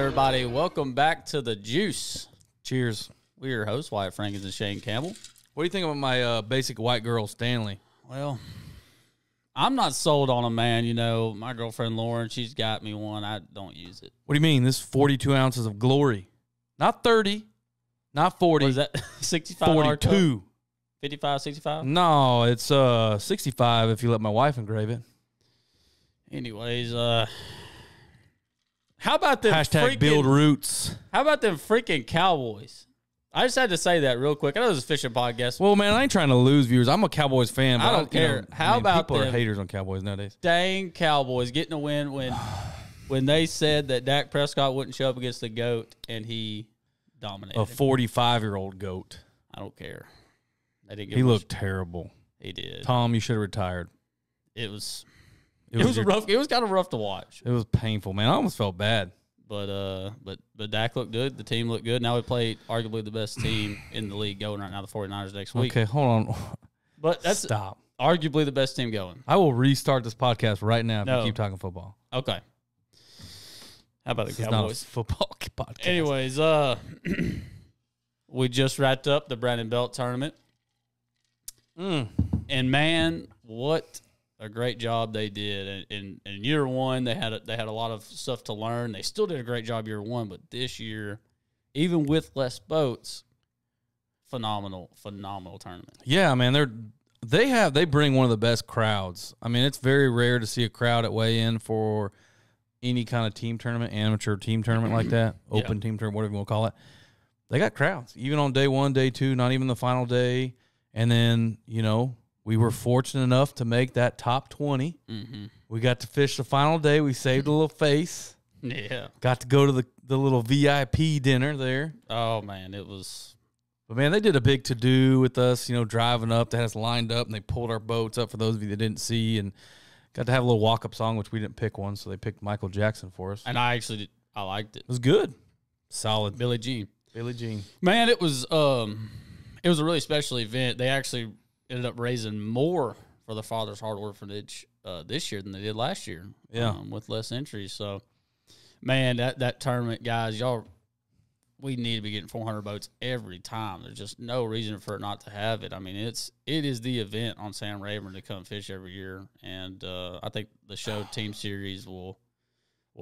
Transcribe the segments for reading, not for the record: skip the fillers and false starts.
everybody? Welcome back to the Juice. Cheers. We're your hosts, Wyatt Frankens and Shane Campbell. What do you think about my basic white girl, Stanley? Well, I'm not sold on them, man. You know, my girlfriend Lauren, she's got me one. I don't use it. What do you mean? This is 42 ounces of glory. Not 30, not 40. What is that? 65 42. 55, 65? No, it's 65 if you let my wife engrave it. Anyways, how about them Hashtag build roots. How about them freaking Cowboys? I just had to say that real quick. I know this is a fishing podcast. Well, man, I ain't trying to lose viewers. I'm a Cowboys fan. But I don't care. How about people them are haters on Cowboys nowadays? Dang Cowboys getting a win when they said that Dak Prescott wouldn't show up against the GOAT and he dominated. A 45-year-old goat. I don't care. They didn't. He looked terrible. He did. Tom, you should have retired. It was rough. It was kind of rough to watch. It was painful, man. I almost felt bad. But Dak looked good. The team looked good. Now we played arguably the best team in the league going right now, the 49ers next week. Okay, hold on. But that's Stop. Arguably the best team going. I will restart this podcast right now if No. you keep talking football. Okay. How about the This Cowboys? is not a football podcast. Anyways, we just wrapped up the Brandon Belt tournament. And man, what a great job they did. And in year one, they had a lot of stuff to learn. They still did a great job year one, but this year, even with less boats, phenomenal tournament. Yeah, man, they bring one of the best crowds. I mean, it's very rare to see a crowd at weigh-in for any kind of team tournament, amateur team tournament like that, open team tournament, whatever you want to call it. They got crowds, even on day one, day two, not even the final day. And then, you know, we were fortunate enough to make that top 20. Mm-hmm. We got to fish the final day. We saved a little face. Yeah. Got to go to the little VIP dinner there. Oh, man, it was. But, man, they did a big to-do with us, you know, driving up. They had us lined up, and they pulled our boats up for those of you that didn't see, and got to have a little walk-up song, which we didn't pick one, so they picked Michael Jackson for us. And I actually did. I liked it. It was good. Solid. Billie Jean. Man, it was a really special event. They actually ended up raising more for the Father's Heart Orphanage this year than they did last year. Yeah. With less entries. So, man, that tournament, guys, we need to be getting 400 boats every time. There's just no reason for it not to have it. I mean, it is the event on Sam Rayburn to come fish every year, and I think the show team series will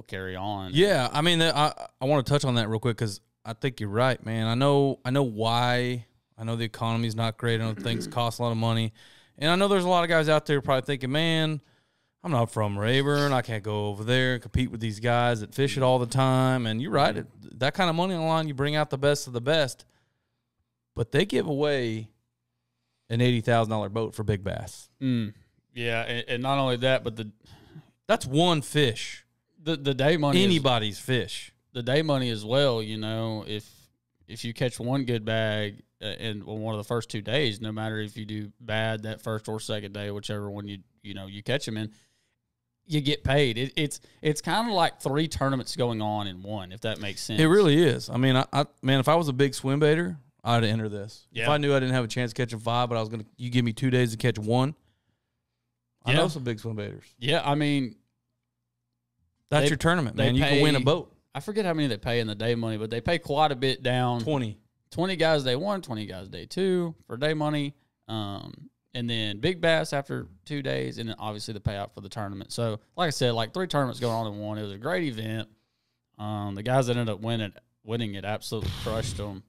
carry on. Yeah, I mean, I want to touch on that real quick because I think you're right, man. I know why. I know the economy's not great. I know things cost a lot of money. And I know there's a lot of guys out there probably thinking, man, I'm not from Rayburn. I can't go over there and compete with these guys that fish it all the time. And you're right. That kind of money on the line, you bring out the best of the best. But they give away an $80,000 boat for big bass. Yeah, and not only that, but that's one fish. The day money. Anybody's fish. The day money as well, you know, if you catch one good bag in one of the first 2 days, no matter if you do bad that first or second day, whichever one you catch them in, you get paid. It's kind of like 3 tournaments going on in one, if that makes sense. It really is. I mean, man, if I was a big swim baiter, I'd enter this. Yeah. If I knew I didn't have a chance catching 5, but you give me 2 days to catch 1. I know some big swim baiters. Yeah, I mean, that's your tournament, man. You can win a boat. I forget how many they pay in the day money, but they pay quite a bit down. 20 guys day 1, 20 guys day 2 for day money. And then big bass after 2 days, and then obviously the payout for the tournament. So, like I said, like 3 tournaments going on in one. It was a great event. The guys that ended up winning it absolutely crushed them.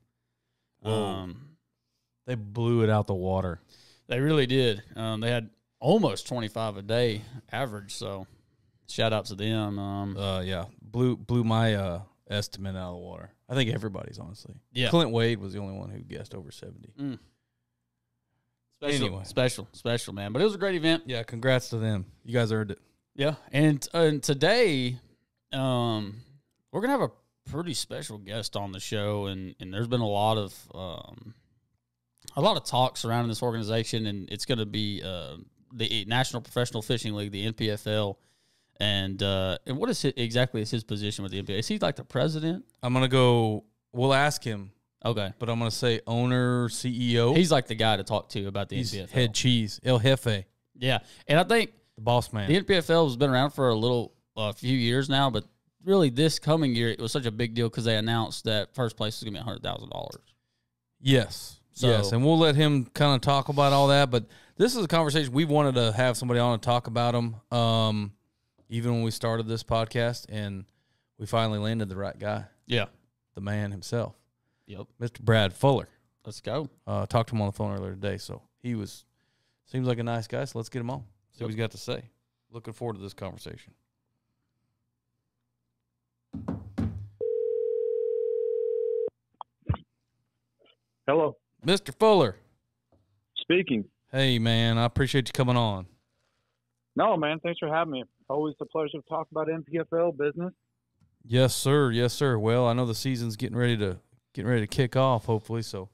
They blew it out the water. They really did. They had almost 25 a day average, so shout out to them. Yeah, blew my estimate out of the water. I think everybody's, honestly. Yeah. Clint Wade was the only one who guessed over 70. Special, man. But it was a great event. Yeah, congrats to them. You guys earned it. Yeah, and today, we're gonna have a pretty special guest on the show, and there's been a lot of talk surrounding this organization, and it's gonna be the National Professional Fishing League, the NPFL. And what is exactly his position with the NPFL? Is he like the president? We'll ask him. Okay. But I'm going to say owner, CEO. He's like the guy to talk to about the NPFL. Head cheese, El Jefe. Yeah. And I think the boss man. The NPFL has been around for a few years now, but really this coming year, it was such a big deal because they announced that first place was going to be $100,000. Yes. Yes, and we'll let him kind of talk about all that. But this is a conversation we wanted to have somebody on to talk about him, even when we started this podcast, and we finally landed the right guy. Yeah. The man himself. Yep. Mr. Brad Fuller. Let's go. Talked to him on the phone earlier today, so seems like a nice guy, so let's get him on. See what he's got to say. Looking forward to this conversation. Hello. Mr. Fuller. Speaking. Hey, man, I appreciate you coming on. No, man, thanks for having me. Always a pleasure to talk about NPFL business. Yes, sir. Yes, sir. Well, I know the season's getting ready to kick off, hopefully, so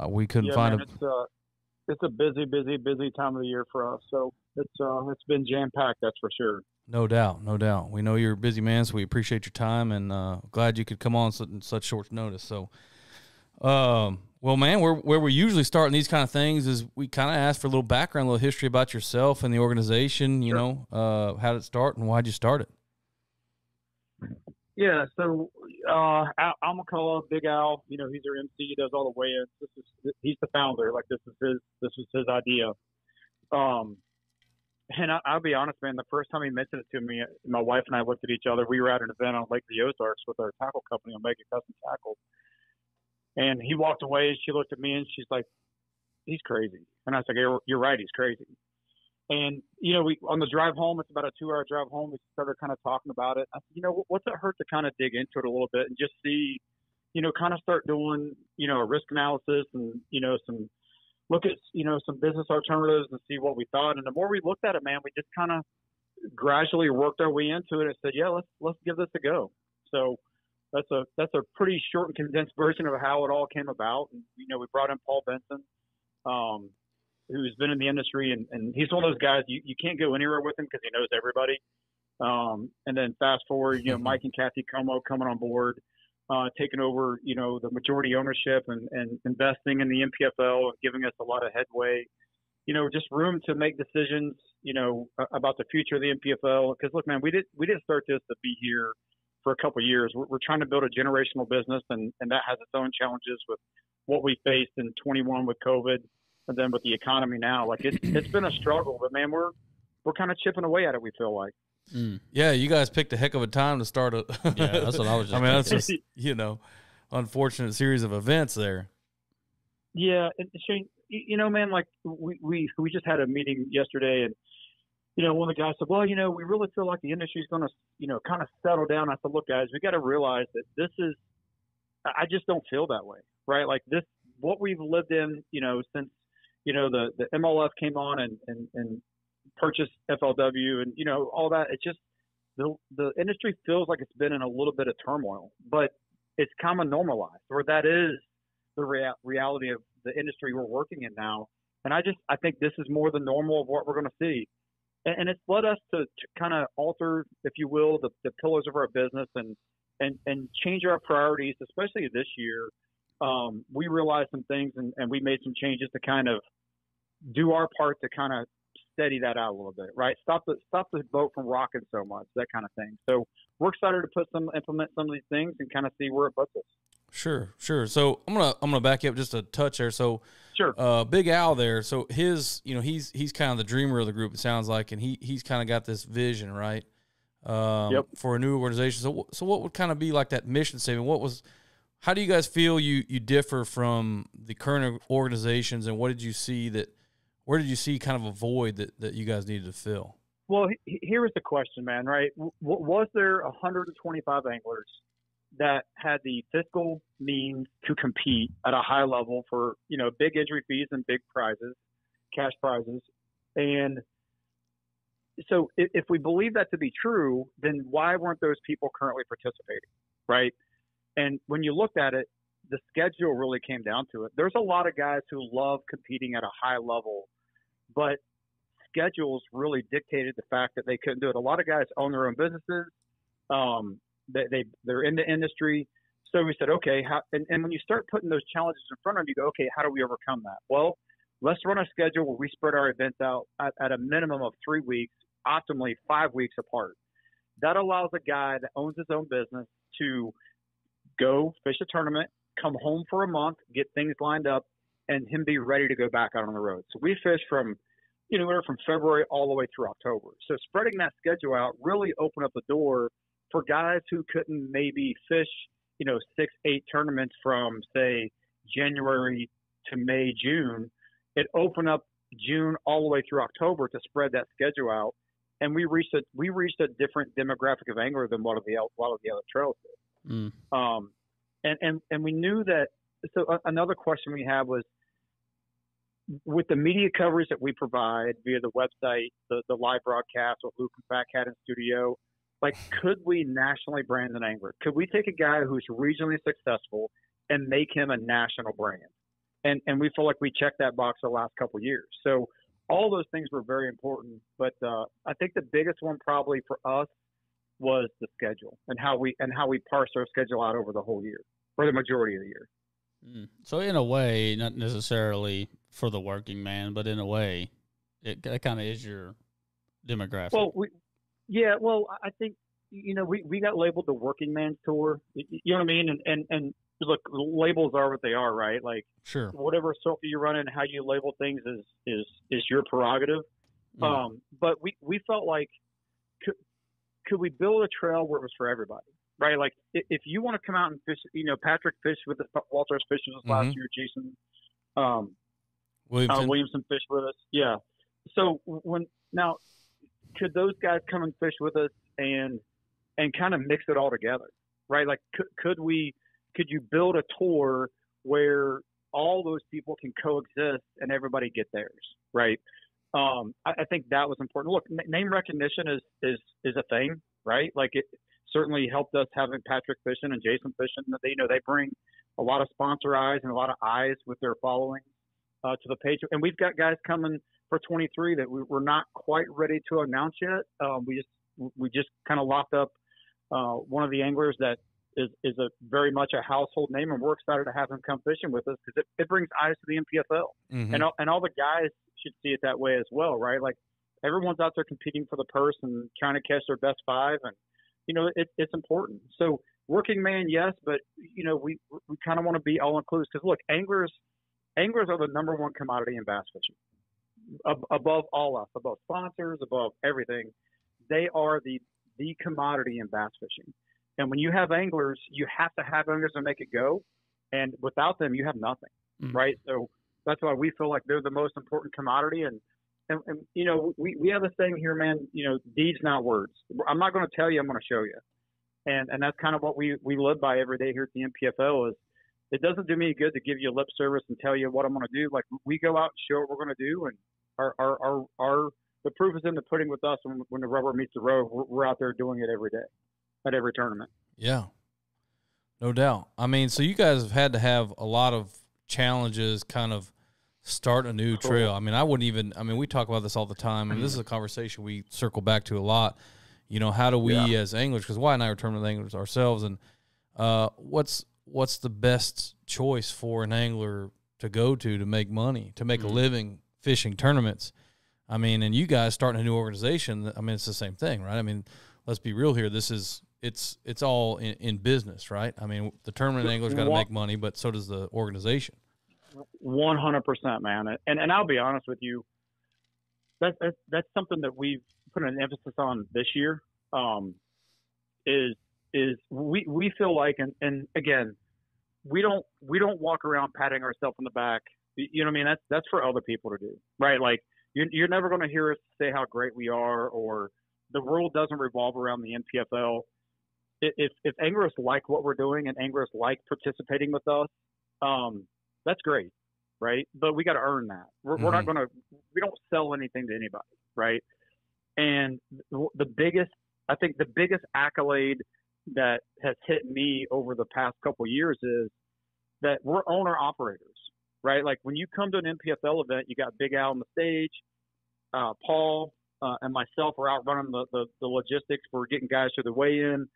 we couldn't find it's a busy time of the year for us. So it's been jam-packed, that's for sure. No doubt, no doubt. We know you're a busy man, so we appreciate your time, and glad you could come on such short notice. So, well, man, where we usually start in these kind of things is we kind of ask for a little background, a little history about yourself and the organization. You know, how did it start and why'd you start it? Yeah, so I'm gonna call Big Al. You know, he's our MC. He does all the weigh-ins. He's the founder. Like this is his idea. And I'll be honest, man. The first time he mentioned it to me, my wife and I looked at each other. We were at an event on Lake of the Ozarks with our tackle company, Omega Custom Tackle. And he walked away, and she looked at me, and she's like, "He's crazy." And I was like, "You're right. He's crazy." And, you know, we on the drive home, it's about a 2-hour drive home, we started kind of talking about it. I said, you know, what's it hurt to kind of dig into it a little bit and just see, you know, kind of start doing, you know, a risk analysis and, you know, look at, you know, some business alternatives and see what we thought. And the more we looked at it, man, we just kind of gradually worked our way into it and said, yeah, let's give this a go. So that's a pretty short and condensed version of how it all came about. And, you know, we brought in Paul Benson, who's been in the industry, and he's one of those guys you can't go anywhere with him because he knows everybody. And then fast forward, you know, Mike and Kathy Como coming on board, taking over, you know, the majority ownership and investing in the NPFL, giving us a lot of headway, you know, just room to make decisions, you know, about the future of the NPFL. Because look, man, we didn't start this to be here for a couple of years. We're trying to build a generational business, and that has its own challenges with what we faced in 21 with COVID. And then with the economy now, like it's been a struggle, but man, we're kind of chipping away at it. We feel like. Yeah, you guys picked a heck of a time to start a. Yeah, that's what I was. Just I mean, that's just you know, unfortunate series of events there. Yeah, and Shane, you know, man, like we just had a meeting yesterday, and you know, one of the guys said, well, you know, we really feel like the industry's going to, you know, kind of settle down. I said, look, guys, we got to realize that this is. I just don't feel that way, right? Like this, what we've lived in, you know, since. You know, the MLF came on and purchased FLW and, you know, all that. It's just the industry feels like it's been in a little bit of turmoil, but it's kind of normalized, or that is the reality of the industry we're working in now. And I think this is more the normal of what we're going to see. And it's led us to kind of alter, if you will, the pillars of our business and change our priorities, especially this year. We realized some things and we made some changes to kind of do our part to kind of steady that out a little bit, right? Stop the boat from rocking so much, that kind of thing. So we're excited to implement some of these things and kind of see where it puts us. Sure. So I'm gonna back you up just a touch there. So sure. Big Al there. So his, you know, he's kind of the dreamer of the group. It sounds like, and he's kind of got this vision, right? For a new organization. So what would kind of be like that mission statement? How do you guys feel you differ from the current organizations, and where did you see kind of a void that you guys needed to fill? Well, here is the question, man, right? Was there 125 anglers that had the fiscal means to compete at a high level for, you know, big entry fees and big prizes, cash prizes? And so if we believe that to be true, then why weren't those people currently participating, right? And when you looked at it, the schedule really came down to it. There's a lot of guys who love competing at a high level, but schedules really dictated the fact that they couldn't do it. A lot of guys own their own businesses. They're in the industry. So we said, okay, and when you start putting those challenges in front of you, go, okay, how do we overcome that? Well, let's run a schedule where we spread our events out at a minimum of 3 weeks, optimally 5 weeks apart. that allows a guy that owns his own business to go fish a tournament, come home for a month, get things lined up, and him be ready to go back out on the road. So we fish from, we're from February all the way through October. So spreading that schedule out really opened up the door for guys who couldn't maybe fish, 6-8 tournaments from, say, January to May, June. It opened up June all the way through October to spread that schedule out. And we reached a different demographic of angler than what of the other trails did. And we knew that. So another question we had was, with the media coverage that we provide via the website, the live broadcast with Luke and Fat Cat in studio, like, could we nationally brand an angler? Could we take a guy who's regionally successful and make him a national brand? And we feel like we checked that box the last couple of years. So all those things were very important. But I think the biggest one probably for us was the schedule and how we parse our schedule out over the whole year, or the majority of the year. So in a way, not necessarily for the working man, but in a way, it kind of is your demographic. Well, I think, we got labeled the working man's tour. You know what I mean? And look, labels are what they are, right? Like, sure, whatever circle you run in, how you label things is your prerogative. But we felt like, could we build a trail where it was for everybody? Right, like if you want to come out and fish, Patrick fished with us, Walter's fished with us last year, Jason Williamson fished with us. Yeah. So could those guys come and fish with us and kind of mix it all together, right? Like, could you build a tour where all those people can coexist and everybody get theirs, right? I think that was important. Look, name recognition is a thing, right? Like, it certainly helped us having Patrick fishing and Jason fishing. They bring a lot of sponsor eyes and a lot of eyes with their following to the page. And we've got guys coming for 23 that we're not quite ready to announce yet. We just kind of locked up one of the anglers that is a very much a household name, and we're excited to have him come fishing with us because it brings eyes to the NPFL. Mm-hmm. And all the guys should see it that way as well, right? Like, everyone's out there competing for the purse and trying to catch their best five, and it's important. So working man, yes, but we kind of want to be all inclusive, because look, anglers are the number one commodity in bass fishing. Above all else, above sponsors, above everything, they are the commodity in bass fishing. And when you have anglers, you have to have anglers to make it go, and without them, you have nothing, right? So that's why we feel like they're the most important commodity. And we have a saying here, man, deeds, not words. I'm not going to tell you, I'm going to show you. And that's kind of what we live by every day here at the NPFL. Is it doesn't do me any good to give you lip service and tell you what I'm going to do. Like, we go out and show what we're going to do, and our the proof is in the pudding with us. When the rubber meets the road, we're out there doing it every day at every tournament. Yeah, no doubt. I mean, so you guys have had to have a lot of challenges kind of start a new trail. I mean, we talk about this all the time, and this is a conversation we circle back to a lot. How do we as anglers, because Wyatt and I are tournament anglers ourselves, and what's the best choice for an angler to go to make money, to make a living fishing tournaments? I mean, and you guys starting a new organization, I mean, it's the same thing, right? I mean, let's be real here. It's all in business, right? I mean, the tournament angler's got to make money, but so does the organization. 100%, man. And I'll be honest with you, that's something that we've put an emphasis on this year. Is we feel like, and again, we don't walk around patting ourselves on the back. You know what I mean? That's for other people to do, right? Like, you're never going to hear us say how great we are, or the world doesn't revolve around the NPFL. If anglers like what we're doing and anglers like participating with us, that's great, right? But we got to earn that. We're not going to. We don't sell anything to anybody, right? And the biggest accolade that has hit me over the past couple of years is that we're owner operators, right? Like, when you come to an NPFL event, you got Big Al on the stage, Paul and myself are out running the logistics for getting guys to the weigh-in.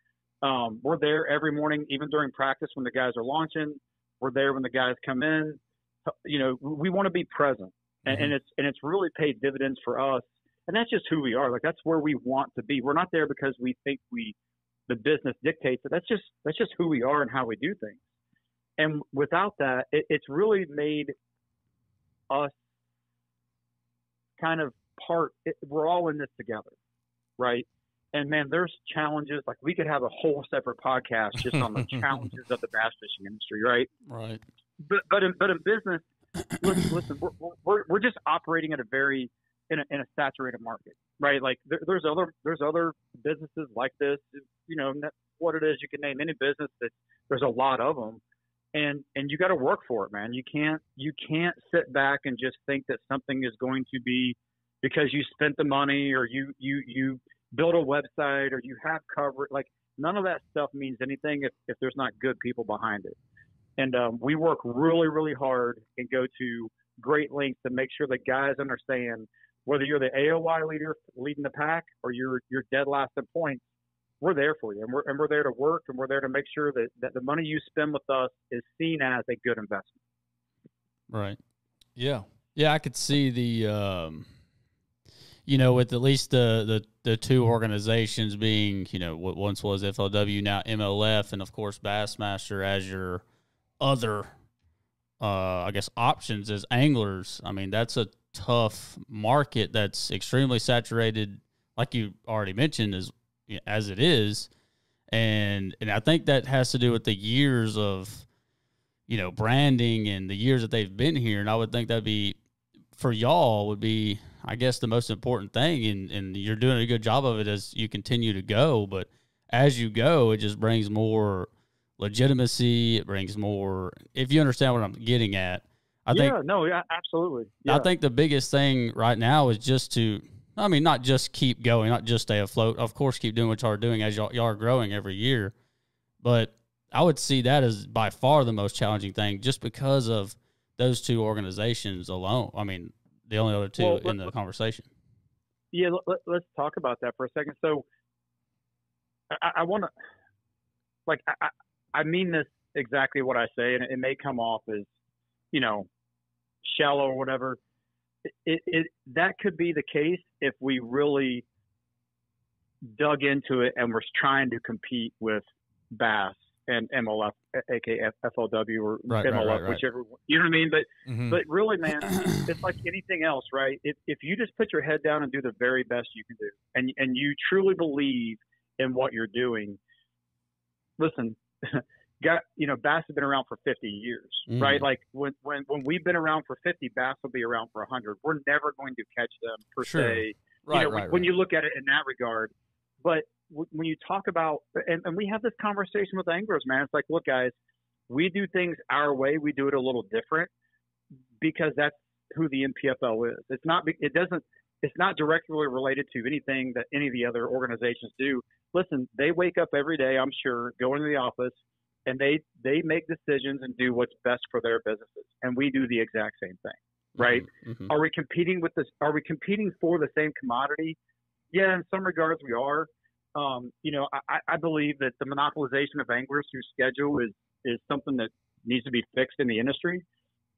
We're there every morning, even during practice when the guys are launching. We're there when the guys come in. We want to be present, and it's really paid dividends for us And that's just who we are. Like, that's where we want to be. We're not there because we think the business dictates it. That's just who we are and how we do things. And without that, it's really made us kind of we're all in this together, right? And man, there's challenges. Like, we could have a whole separate podcast just on the challenges of the bass fishing industry, right? Right. But in business, listen, we're just operating at in a saturated market, right? Like, there's other businesses like this. You know, what it is, you can name any business that there's a lot of them, and you got to work for it, man. You can't sit back and just think that something is going to be because you spent the money or you build a website or you have coverage. Like, none of that stuff means anything if there's not good people behind it. And we work really, really hard and go to great lengths to make sure that guys understand whether you're the AOY leader leading the pack or you're dead last in points, we're there for you. And we're there to work, and we're there to make sure that the money you spend with us is seen as a good investment. Right. Yeah. Yeah, I could see the with at least the two organizations being, what once was FLW, now MLF, and of course Bassmaster as your other, I guess, options as anglers. I mean, that's a tough market that's extremely saturated, like you already mentioned, as it is. And I think that has to do with the years of, branding and the years that they've been here. And I would think that'd be, for y'all, would be, I guess, the most important thing. And you're doing a good job of it as you continue to go. But as you go, it just brings more legitimacy. It brings more, if you understand what I'm getting at. Absolutely. Yeah. I think the biggest thing right now is just not just keep going, not just stay afloat. Of course, keep doing what y'all are doing as y'all are growing every year. But I would see that as by far the most challenging thing, just because of those two organizations alone. I mean, the only other two in the conversation. Yeah, let's talk about that for a second. So I want to, like, I mean this exactly what I say, and it may come off as, shallow or whatever. That could be the case if we really dug into it and we're trying to compete with Bass and MLF, aka FLW or MLF, whichever. You know what I mean? But really, man, it's like anything else, right? If you just put your head down and do the very best you can do, and you truly believe in what you're doing, listen. Bass has been around for 50 years, right? Like when we've been around for 50, Bass will be around for 100. We're never going to catch them per se. When you look at it in that regard. But when you talk about, and we have this conversation with anglers, man, it's like, look, guys, we do things our way. We do it a little different because that's who the NPFL is. It's not directly related to anything that any of the other organizations do. Listen, they wake up every day, I'm sure, go into the office, and they make decisions and do what's best for their businesses. And we do the exact same thing, right? Mm-hmm. Are we competing for the same commodity? Yeah, in some regards we are. I believe that the monopolization of anglers through schedule is something that needs to be fixed in the industry.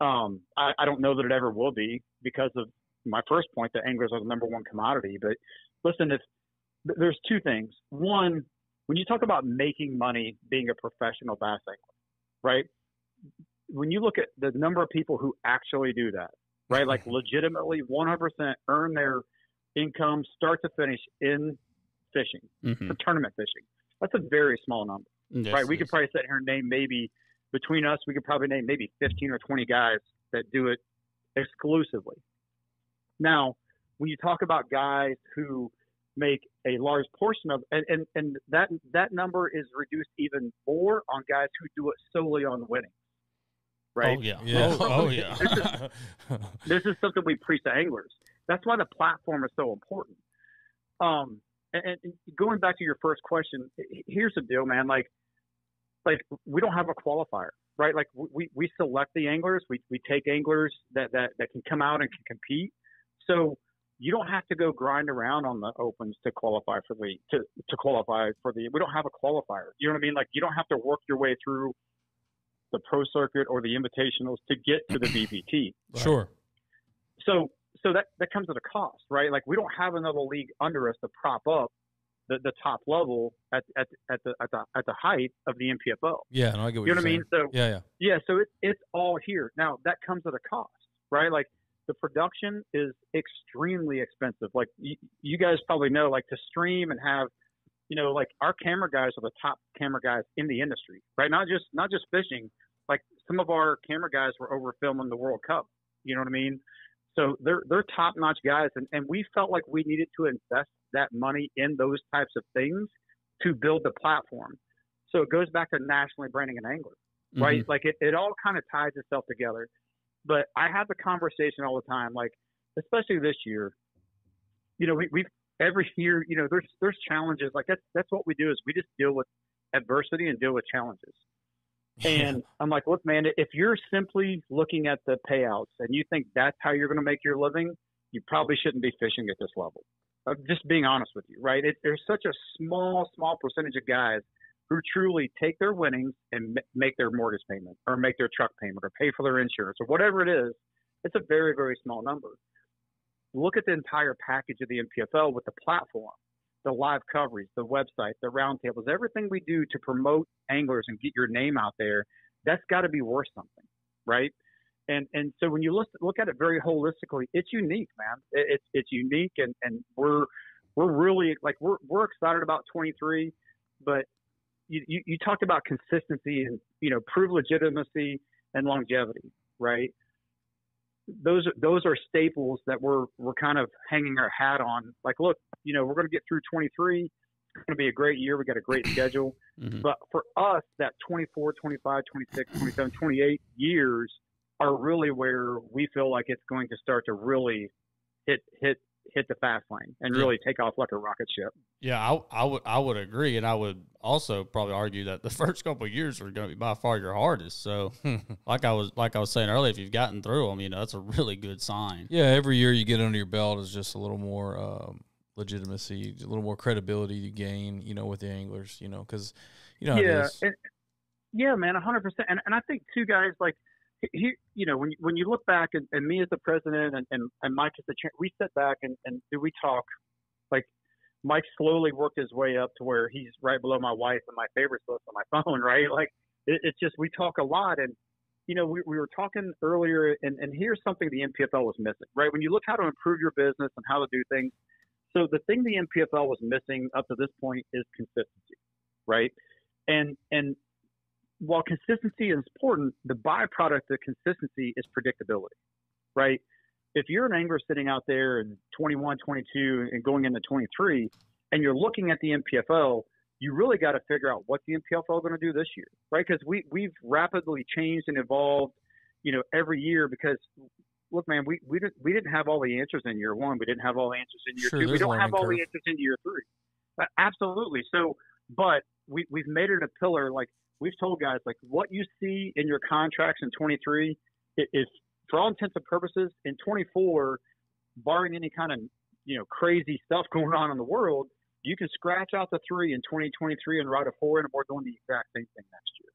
I don't know that it ever will be because of my first point that anglers are the number one commodity. But listen, there's two things. One, when you talk about making money being a professional bass angler, right? When you look at the number of people who actually do that, right? Like legitimately 100% earn their income start to finish in fishing, for tournament fishing. That's a very small number, right? We could probably sit here and name between us, we could probably name maybe 15 or 20 guys that do it exclusively. Now, when you talk about guys who make a large portion of, and that number is reduced even more on guys who do it solely on winning, right? Oh yeah. This is something we preach to anglers. That's why the platform is so important. And going back to your first question, here's the deal, man. Like we don't have a qualifier, right? Like we select the anglers. We take anglers that can come out and can compete. So you don't have to go grind around on the opens to qualify for the we don't have a qualifier. You know what I mean? Like you don't have to work your way through the pro circuit or the invitationals to get to the BPT. Right? Sure. So so that comes at a cost, right? Like we don't have another league under us to prop up the top level at the height of the NPFL. Yeah, no, I get what you you're know what I saying. mean? So yeah. So it's all here now. That comes at a cost, right? Like the production is extremely expensive. Like you guys probably know, like to stream and have, like our camera guys are the top camera guys in the industry, right? Not just fishing. Like some of our camera guys were over filming the World Cup. You know what I mean? So they're top notch guys, and we felt like we needed to invest that money in those types of things to build the platform. So it goes back to nationally branding an angler, right? Mm-hmm. Like it all kind of ties itself together. But I have the conversation all the time, like especially this year. We've every year, there's challenges. Like that's what we do is we just deal with adversity and deal with challenges. And I'm like, look, man, if you're simply looking at the payouts and you think that's how you're going to make your living, you probably shouldn't be fishing at this level. I'm just being honest with you, right? There's such a small percentage of guys who truly take their winnings and make their mortgage payment or make their truck payment or pay for their insurance or whatever it is. It's a very, very small number. Look at the entire package of the NPFL with the platform, the live coverage, the website, the roundtables, everything we do to promote anglers and get your name out there. That's got to be worth something, right? And so when you look at it very holistically, it's unique, man. It's unique, and we're really like we're excited about 23, but you talked about consistency and prove legitimacy and longevity, right? Those are staples that we're kind of hanging our hat on. Like, look, we're going to get through 23. It's going to be a great year. We got a great schedule, but for us, that 24, 25, 26, 27, 28 years are really where we feel like it's going to start to really hit the fast lane and really take off like a rocket ship. Yeah, I would agree, and I would also probably argue that the first couple of years are going to be by far your hardest. So, like I was saying earlier, if you've gotten through them, that's a really good sign. Yeah, every year you get under your belt is just a little more legitimacy, a little more credibility you gain, with the anglers, because how it is. Yeah, man, 100%. And I think too, guys, like. When you look back and me as the president and Mike as the chair, we sit back and we talk. Like Mike slowly worked his way up to where he's right below my wife and my favorites list on my phone, right? Like it's just we talk a lot, and we were talking earlier, and here's something the NPFL was missing, right? When you look how to improve your business and how to do things, so the thing the NPFL was missing up to this point is consistency, right? And while consistency is important, the byproduct of consistency is predictability, right? If you're an angler sitting out there in 21, 22, and going into 23, and you're looking at the NPFL, you really got to figure out what the NPFL is going to do this year, right? Because we've rapidly changed and evolved, every year. Because look, man, we didn't have all the answers in year one. We didn't have all the answers in year two. We don't have all the answers in year three. Absolutely. So, but we've made it a pillar. Like we've told guys, like what you see in your contracts in 23 is, for all intents and purposes, in 24, barring any kind of crazy stuff going on in the world, you can scratch out the 3 in 2023 and write a 4 in, and we're doing the exact same thing next year.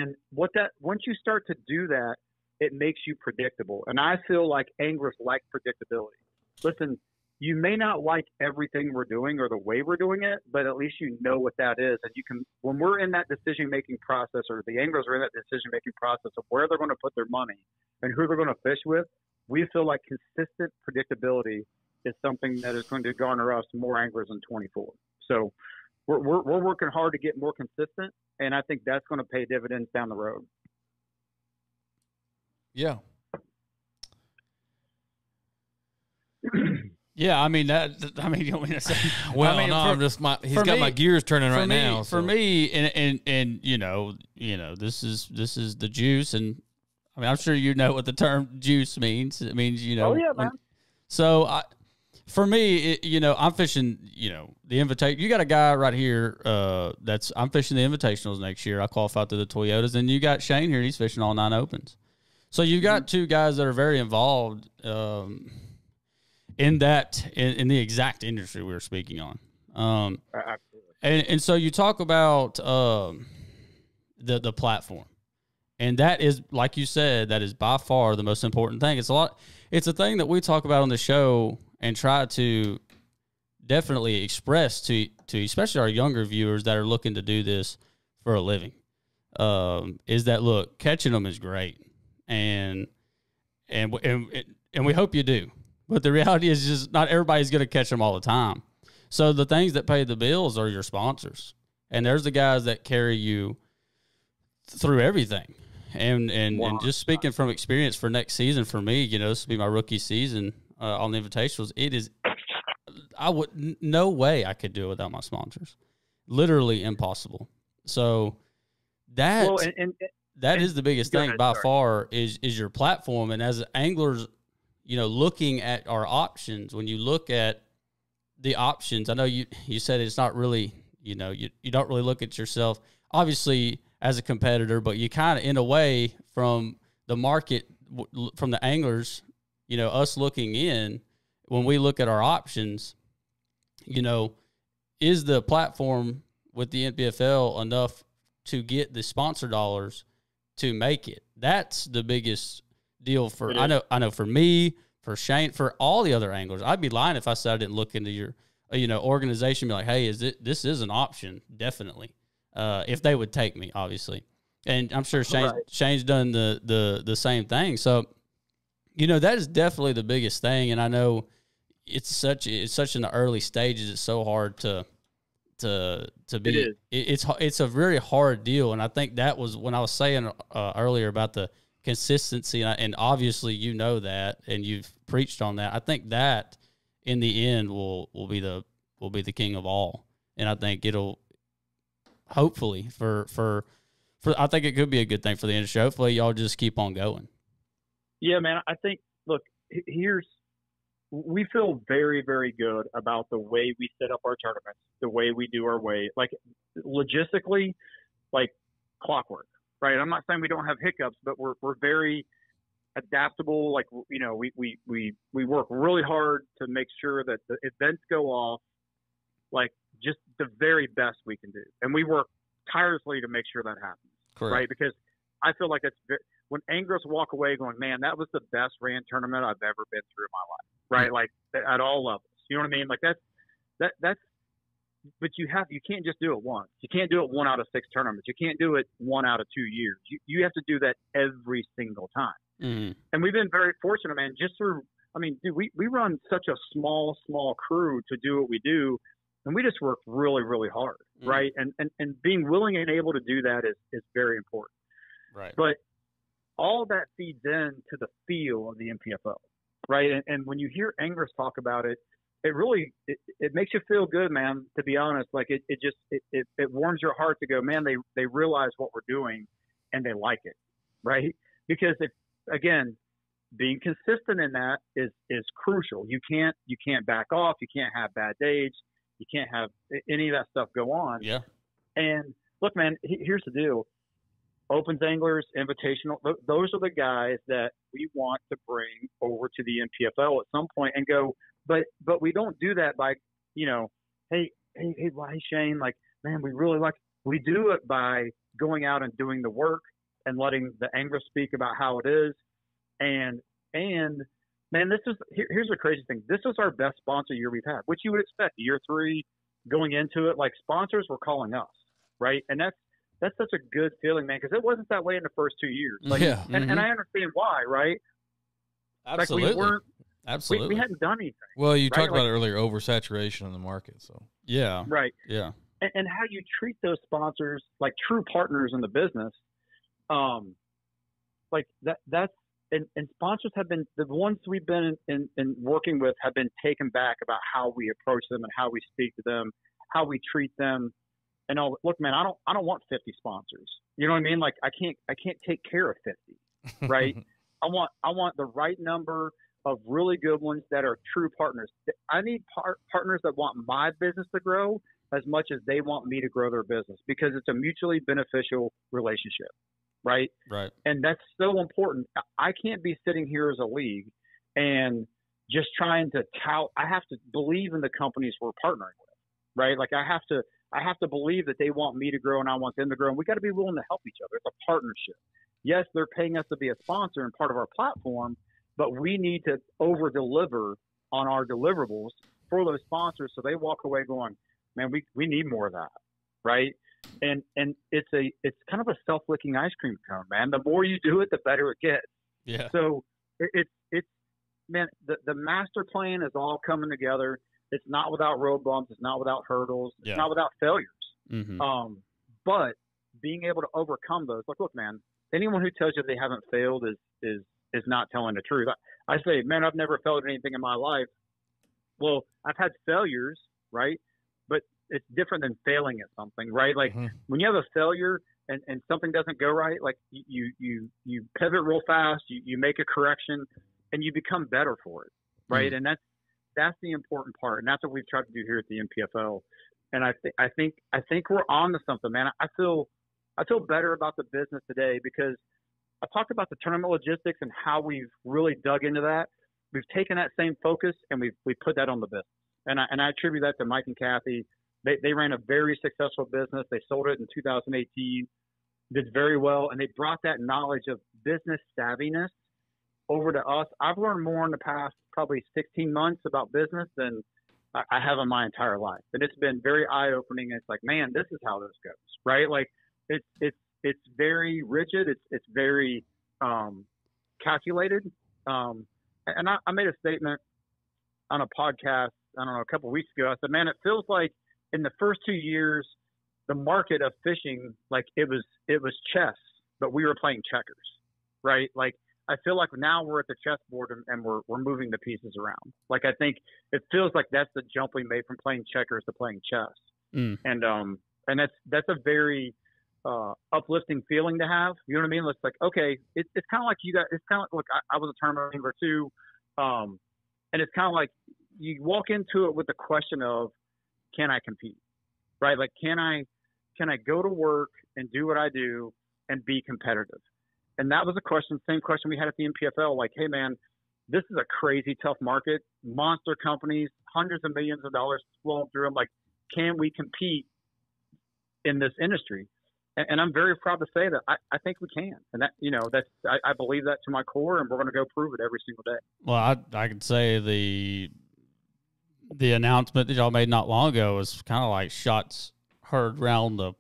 And once you start to do that, it makes you predictable. And I feel like anglers like predictability. Listen, you may not like everything we're doing or the way we're doing it, but at least you know what that is. And you can, when we're in that decision-making process, or the anglers are in that decision-making process of where they're going to put their money and who they're going to fish with, we feel like consistent predictability is something that is going to garner us more anglers in 24. So we're working hard to get more consistent, and I think that's going to pay dividends down the road. Yeah. Yeah, I mean you want me to say? Well, I mean, he's got my gears turning right now. For me, and this is the juice, and I mean I'm sure you know what the term juice means. It means Oh yeah, man. For me, I'm fishing. The invitation. You got a guy right here. I'm fishing the invitationals next year. I qualified through the Toyotas, and you got Shane here. He's fishing all 9 opens. So you got two guys that are very involved. In the exact industry we were speaking on. Absolutely. And so you talk about the platform. And that is, like you said, that is by far the most important thing. It's a thing that we talk about on the show and try to definitely express to especially our younger viewers that are looking to do this for a living. Is that, look, catching them is great, and we hope you do. But the reality is just not everybody's going to catch them all the time. So the things that pay the bills are your sponsors, and there's the guys that carry you through everything. And just speaking from experience for next season, for me, you know, this will be my rookie season on the Invitationals. It is, no way I could do it without my sponsors. Literally impossible. So that is the biggest thing by far is your platform. And as anglers, you know, looking at our options, when you look at the options, I know you said it's not really, you know, you don't really look at yourself, obviously, as a competitor, but you kind of, in a way, from the market, from the anglers, you know, us looking in, when we look at our options, you know, is the platform with the NPFL enough to get the sponsor dollars to make it? That's the biggest deal for, I know for me, for Shane, for all the other anglers. I'd be lying if I said I didn't look into your, you know, organization, be like, hey, this is an option, definitely. If they would take me, obviously. And I'm sure Shane's done the same thing. So, you know, that is definitely the biggest thing. And I know it's such in the early stages. It's so hard to be. It's a very hard deal. And I think that was when I was saying earlier about the consistency, and obviously you know that, and you've preached on that. I think that in the end will be the king of all. And I think it'll, hopefully for I think it could be a good thing for the industry. Hopefully y'all just keep on going. Yeah, man. I think, look, we feel very, very good about the way we set up our tournaments, the way we do our way, like logistically, like clockwork, right? I'm not saying we don't have hiccups, but we're very adaptable. Like, you know, we work really hard to make sure that the events go off like just the very best we can do. And we work tirelessly to make sure that happens. Correct. Right? Because I feel like when anglers walk away going, man, that was the best ran tournament I've ever been through in my life. Right? Like at all levels. You know what I mean? Like that's, but you can't just do it once. You can't do it 1 out of 6 tournaments. You can't do it 1 out of 2 years. You have to do that every single time. Mm-hmm. And we've been very fortunate, man, just through, I mean, dude, we run such a small crew to do what we do. And we just work really, really hard, right? And being willing and able to do that is very important. Right. But all that feeds into the feel of the NPFL, right? And when you hear anglers talk about it, it really it makes you feel good, man, to be honest. Like it warms your heart to go, man, they realize what we're doing and they like it, right? Because again, being consistent in that is crucial. You can't back off. You can't have bad days. You can't have any of that stuff go on. Yeah. And look, man, here's the deal. Opens anglers, invitational, those are the guys that we want to bring over to the NPFL at some point and go, but we don't do that by, you know, hey, Shane, like, man, we do it by going out and doing the work and letting the anglers speak about how it is. And man, here's the crazy thing. This was our best sponsor year we've had, which you would expect. Year 3, going into it, like sponsors were calling us, right? And that's such a good feeling, man, because it wasn't that way in the first 2 years. Like, yeah. And I understand why, right? Absolutely. Like Absolutely. We hadn't done anything. Well, you talked about it earlier, oversaturation in the market. So yeah. Right. Yeah. And how you treat those sponsors like true partners in the business, like that's. And sponsors have been, the ones we've been in working with have been taken back about how we approach them and how we speak to them, how we treat them. And look, man, I don't want 50 sponsors. You know what I mean? Like I can't take care of 50, right? I want the right number of really good ones that are true partners. I need partners that want my business to grow as much as they want me to grow their business, because it's a mutually beneficial relationship. Right. And that's so important. I can't be sitting here as a league and just trying to tout. I have to believe in the companies we're partnering with, right? Like I have to believe that they want me to grow and I want them to grow, and we got to be willing to help each other. It's a partnership. yes, they're paying us to be a sponsor and part of our platform, but we need to over deliver on our deliverables for those sponsors so they walk away going, man, we need more of that, right? And it's kind of a self-licking ice cream cone, man. The more you do it, the better it gets. Yeah. So it's man, the master plan is all coming together. It's not without road bumps. It's not without hurdles. It's not without failures. Mm-hmm. But being able to overcome those, like, look, man, anyone who tells you they haven't failed is not telling the truth. I say, man, I've never failed at anything in my life. Well, I've had failures, right? But it's different than failing at something, right? Like when you have a failure and something doesn't go right, like you pivot real fast, you make a correction, and you become better for it, right? And that's the important part, and that's what we've tried to do here at the NPFL. And I think we're on to something, man. I feel better about the business today because I talked about the tournament logistics and how we've really dug into that. We've taken that same focus and we put that on the business. And I attribute that to Mike and Kathy. They ran a very successful business. They sold it in 2018, did very well, and they brought that knowledge of business savviness over to us. I've learned more in the past probably 16 months about business than I have in my entire life. And it's been very eye-opening. It's like, man, this is how this goes, right? Like it's very rigid. It's very calculated. And I made a statement on a podcast, I don't know, a couple of weeks ago. I said, man, it feels like in the first 2 years, the market of fishing, like it was chess, but we were playing checkers, right? Like I feel like now we're at the chessboard and we're moving the pieces around. Like I think it feels like that's the jump we made from playing checkers to playing chess. And that's a very uplifting feeling to have. You know what I mean? It's like, okay, it's kind of like you got. It's kind of like, look, I was a tournament member too, and it's kind of like you walk into it with the question of, can I compete? Right? Like, can I go to work and do what I do and be competitive? And that was a question, same question we had at the NPFL. Like, hey man, this is a crazy tough market, monster companies, hundreds of millions of dollars flowing through them. Like, can we compete in this industry? And I'm very proud to say that I think we can. And that, you know, I believe that to my core, and we're going to go prove it every single day. Well, I could say the announcement that y'all made not long ago was kind of like shots heard around the,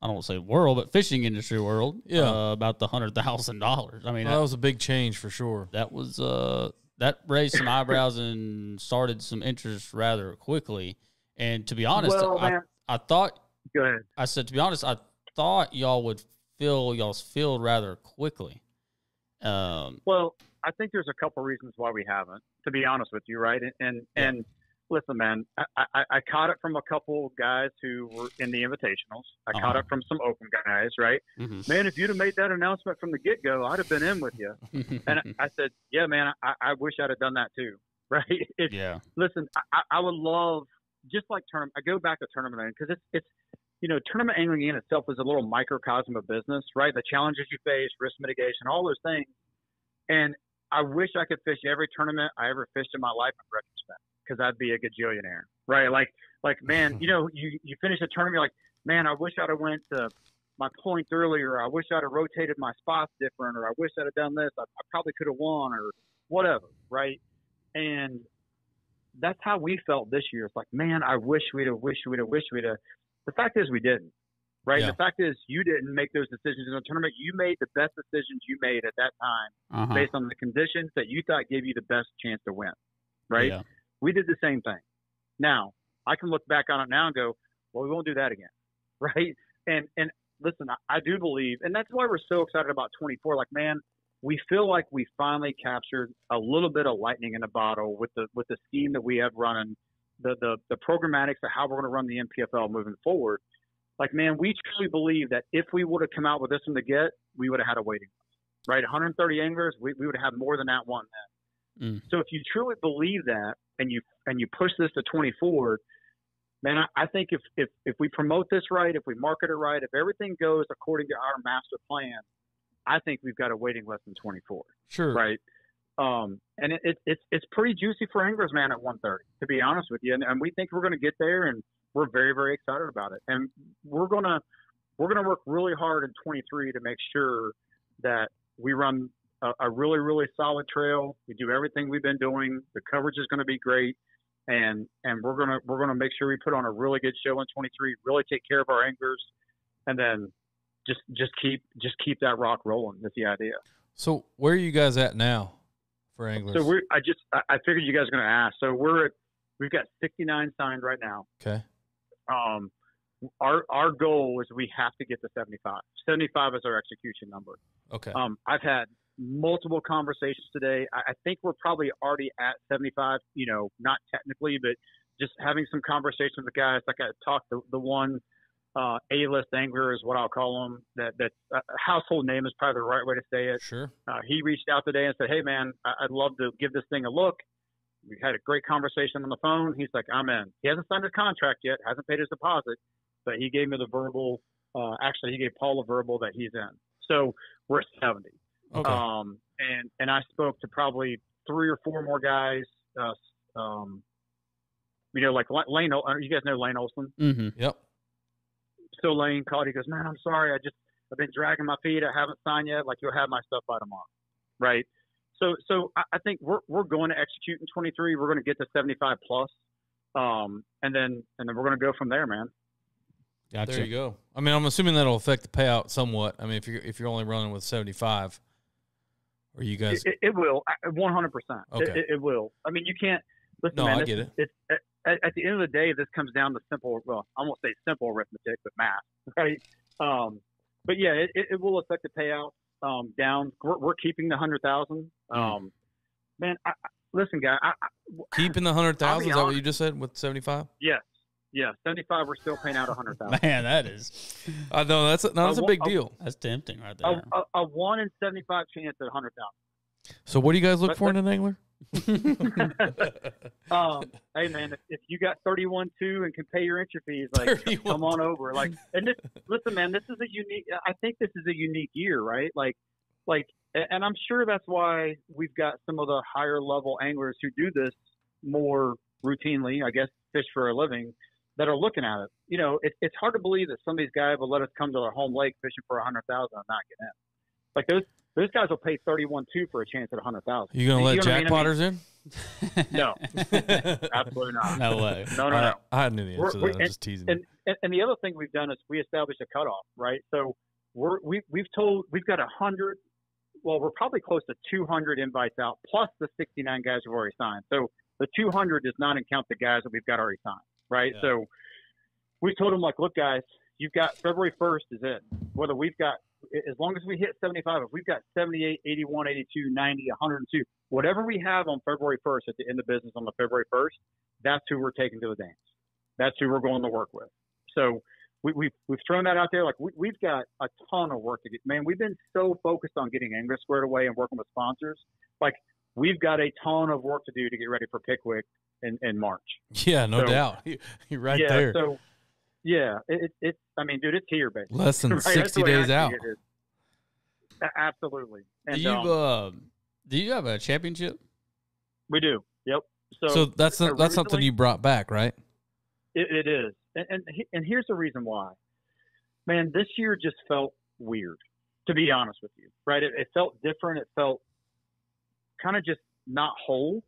I don't want to say world, but fishing industry world. Yeah. About the $100,000. I mean, that was a big change for sure. That was, that raised some eyebrows and started some interest rather quickly. And to be honest, I thought, go ahead. I said, to be honest, I thought y'all would fill y'all's field rather quickly. Well, I think there's a couple reasons why we haven't, to be honest with you, right? And listen, man, I caught it from a couple guys who were in the invitationals. I caught it from some open guys, right? Mm-hmm. Man, if you'd have made that announcement from the get-go, I'd have been in with you. And I said, yeah, man, I wish I'd have done that too, right? Listen, I would love, just like I go back to tournament angling because it's you know, tournament angling in itself is a little microcosm of business, right? The challenges you face, risk mitigation, all those things. And I wish I could fish every tournament I ever fished in my life in retrospect, because I'd be a gajillionaire, right? Like, man, you know, you finish a tournament, you're like, man, I wish I'd have went to my points earlier. I wish I'd have rotated my spots different, or I wish I'd have done this. I probably could have won, or whatever, right? And that's how we felt this year. It's like, man, I wish we'd have. The fact is we didn't, right? Yeah. The fact is you didn't make those decisions in the tournament. You made the best decisions you made at that time based on the conditions that you thought gave you the best chance to win, right? Yeah. We did the same thing. Now, I can look back on it now and go, well, we won't do that again, right? And listen, I do believe, and that's why we're so excited about 24. Like, man, we feel like we finally captured a little bit of lightning in a bottle with the scheme that we have running, the programmatics of how we're going to run the NPFL moving forward. Like, man, we truly believe that if we would have come out with this from the get, we would have had a waiting list, right? 130 anglers, we would have had more than that one then. So if you truly believe that and you push this to 24, man, I think if we promote this right, if we market it right, if everything goes according to our master plan, I think we've got a waiting list in 24. Sure. Right. And it's pretty juicy for anglers, man, at 130, to be honest with you. And we think we're going to get there, and we're very, very excited about it. And we're going to work really hard in 23 to make sure that we run a really, really solid trail. We do everything we've been doing. The coverage is going to be great. And we're gonna make sure we put on a really good show in 23. Really take care of our anglers, and then just keep that rock rolling. That's the idea. So where are you guys at now for anglers? So I figured you guys were gonna ask. So we've got 69 signed right now. Okay. Our goal is we have to get to 75. 75 is our execution number. Okay. I've had multiple conversations today. I think we're probably already at 75, not technically, but just having some conversations with the guys. Like I talked to the one A-list angler is what I'll call him. That household name is probably the right way to say it. Sure. He reached out today and said, hey, man, I'd love to give this thing a look. We had a great conversation on the phone. He's like, I'm in. He hasn't signed his contract yet, hasn't paid his deposit, but he gave me the verbal. Actually, he gave Paul a verbal that he's in. So we're at 70. Okay. And I spoke to probably 3 or 4 more guys. Like Lane. You guys know Lane Olson. Mm-hmm. Yep. So Lane called. He goes, man, I'm sorry. I've been dragging my feet. I haven't signed yet. Like, you'll have my stuff by tomorrow, right? So I think we're going to execute in 23. We're going to get to 75 plus, and then we're going to go from there, man. Gotcha. There you go. I mean, I'm assuming that'll affect the payout somewhat. I mean, if you're only running with 75. Or you guys? It will, 100%. Okay. It will. I mean, you can't. Listen, no, man, I get it. It's at the end of the day, this comes down to simple. Well, I won't say simple arithmetic, but math, right? But yeah, it will affect the payout down. We're keeping the 100,000. Man, listen, guy. Keeping the 100,000? Is that what you just said with 75? Yes. Yeah, 75. We're still paying out 100,000. Man, that is. I know that's a big deal. That's tempting, right there. A 1 in 75 chance at 100,000. So what do you guys look for in an angler? Hey man, if you got 31.2 and can pay your entry fees, like come on over. Like, and listen, man, this is a unique. I think this is a unique year, right? Like, and I'm sure that's why we've got some of the higher level anglers who do this more routinely. I guess fish for a living. That are looking at it. It's hard to believe that some of these guys will let us come to their home lake fishing for 100,000 and not get in. Like those guys will pay 31.2 for a chance at 100,000. You gonna let jackpotters in? No, absolutely not. No way. No. I knew the answer to that. I'm just teasing. And the other thing we've done is we established a cutoff, right? So we've got 100. Well, we're probably close to 200 invites out, plus the 69 guys who've already signed. So the 200 does not count the guys that we've got already signed. Right. Yeah. So we told them, like, look, guys, you've got February 1st is it. Whether we've got, as long as we hit 75, if we've got 78, 81, 82, 90, 102, whatever we have on February 1st at the end of business on the February 1st, that's who we're taking to the dance. That's who we're going to work with. So we've thrown that out there. Like we've got a ton of work to get. Man, we've been so focused on getting anglers squared away and working with sponsors. Like we've got a ton of work to do to get ready for Pickwick in March. Yeah, no doubt. You're right there. So, yeah, it's. I mean, dude, it's here, basically. Less than 60 days out. Absolutely. And, do you have a championship? We do. Yep. So that's something you brought back, right? It is, and here's the reason why. Man, this year just felt weird, to be honest with you. Right? It felt different. It felt kind of just not whole.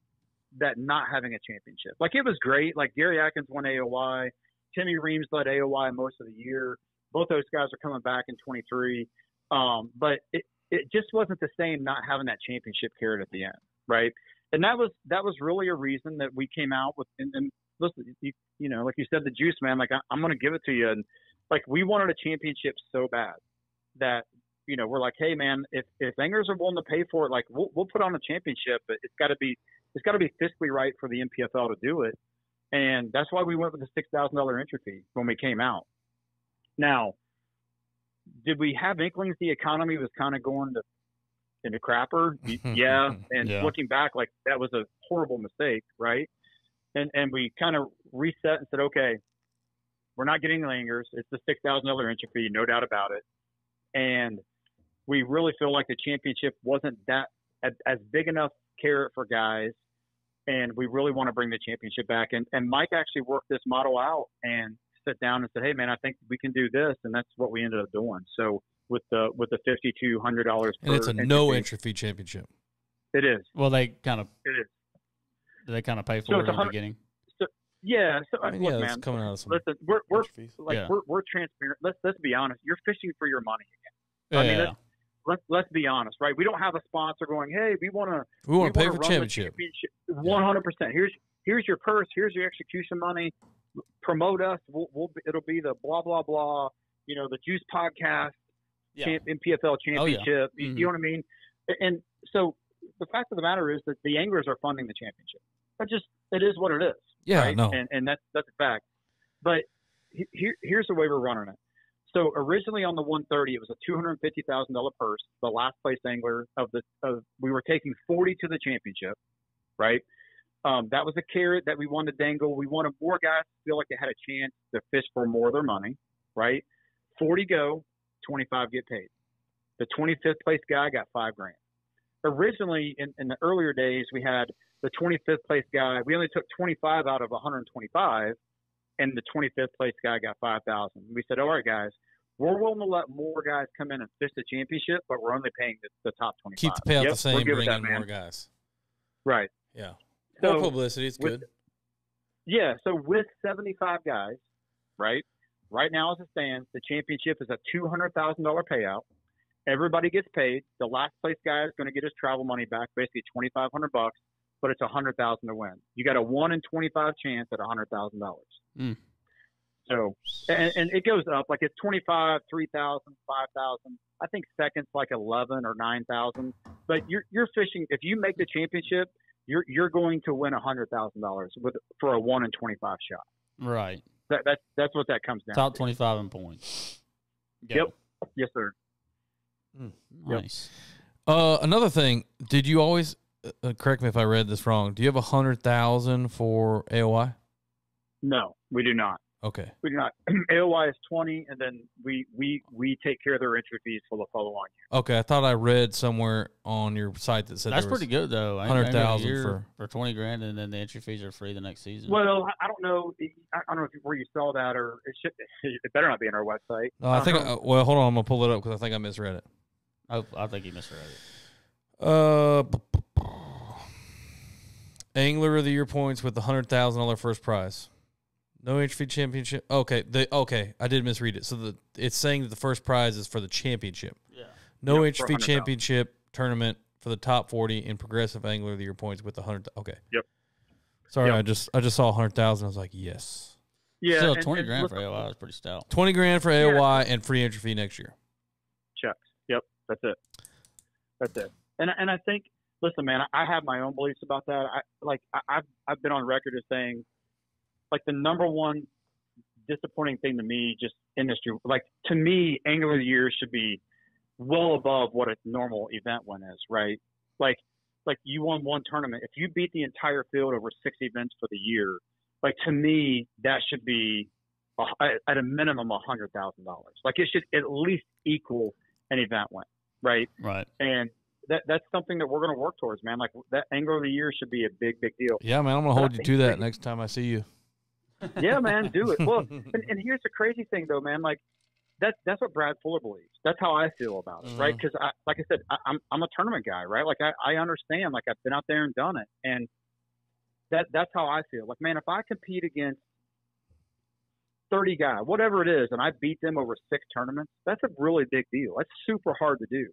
That not having a championship. Like it was great. Like Gary Atkins won AOY. Timmy Reams led AOY most of the year. Both those guys are coming back in 23. But it just wasn't the same not having that championship carrot at the end, right? And that was really a reason that we came out with. And listen, you know, like you said, the juice, man. Like I'm going to give it to you. And like we wanted a championship so bad that you know we're like, hey man, if anglers are willing to pay for it, like we'll put on a championship, but it's got to be fiscally right for the NPFL to do it. And that's why we went with the $6,000 entry fee when we came out. Now, did we have inklings the economy was kind of going into crapper? Yeah. And looking back, like that was a horrible mistake, right? And we kind of reset and said, okay, we're not getting langers. It's the $6,000 entry fee, no doubt about it. And we really feel like the championship wasn't that as big enough carrot for guys, and we really want to bring the championship back. And Mike actually worked this model out and sat down and said, hey man, I think we can do this. And that's what we ended up doing. So with the $5,200. And it's a no entry fee championship. It is. Well, they kind of pay for So it it's in the beginning. So, yeah. So I mean, look, yeah, man. it's coming out of some Listen, we're transparent. Let's be honest. You're fishing for your money again. Yeah. I mean, let's be honest, right? We don't have a sponsor going, hey, we want to pay for championship. 100%. Here's your purse. Here's your execution money. Promote us. It'll be the blah blah blah. The Juice Podcast, NPFL Championship. Mm-hmm. You know what I mean? And so the fact of the matter is that the anglers are funding the championship. It is what it is. Yeah, right? no. And that's a fact. But here's the way we're running it. So originally on the 130, it was a $250,000 purse. The last place angler we were taking 40 to the championship, right? That was a carrot that we wanted to dangle. We wanted more guys to feel like they had a chance to fish for more of their money, right? 40 go, 25 get paid. The 25th place guy got $5,000. Originally, in the earlier days, we had the 25th place guy. We only took 25 out of 125, and the 25th place guy got $5,000. We said, all right, guys, we're willing to let more guys come in and fish the championship, but we're only paying the top 25. Keep the payout the same, bring in more guys. Right. Yeah. So more publicity, it's good. Yeah, so with 75 guys, right now as it stands, the championship is a $200,000 payout. Everybody gets paid. The last place guy is going to get his travel money back, basically $2,500, but it's $100,000 to win. You got a 1 in 25 chance at $100,000. Mm. So, and it goes up, like it's 25, 3,000, 5,000. I think second's like 11 or 9,000. But you're fishing. If you make the championship, you're going to win $100,000 for a 1 in 25 shot. Right. That's what that comes down. Top to. 25 in points. Yep. Yes, sir. Nice. Another thing, did you always correct me if I read this wrong? Do you have 100,000 for AOI? No, we do not. Okay. We do not. AOI is 20, and then we take care of their entry fees for the follow-on year. Okay, I thought I read somewhere on your site that said that's pretty good though. 100,000 for $20,000, and then the entry fees are free the next season. Well, I don't know. I don't know where you saw that, or it better not be on our website. I think. Well, hold on, I'm gonna pull it up because I think I misread it. I think he misread it. Angler of the Year points with the $100,000 first prize. No entry fee championship. Okay, I did misread it. So it's saying that the first prize is for the championship. Yeah. No entry fee championship tournament for the top 40 in progressive Angler of the Year points with the 100. Okay. Yep. Sorry, Yep. I just saw 100,000. I was like, yes. Yeah. Still, $20,000 for AOI is pretty stout. $20,000 for AOI and free entry fee next year. Checks. Yep. That's it. And I think, listen, man, I have my own beliefs about that. I've been on record as saying, like, the number one disappointing thing to me, just industry, like, to me, Angler of the Year should be well above what a normal event win is, right? Like you won one tournament. If you beat the entire field over 6 events for the year, like, to me, that should be at a minimum $100,000. Like, it should at least equal an event win, right? Right. And that's something that we're going to work towards, man. Like, that Angler of the Year should be a big, big deal. Yeah, man, I'm going to hold you to that next time I see you. Yeah, man, do it. Well, and here's the crazy thing, though, man. Like, that's what Brad Fuller believes. That's how I feel about it, right? Because, like I said, I'm a tournament guy, right? Like, I understand. Like, I've been out there and done it, and that's how I feel. Like, man, if I compete against 30 guys, whatever it is, and I beat them over 6 tournaments, that's a really big deal. That's super hard to do.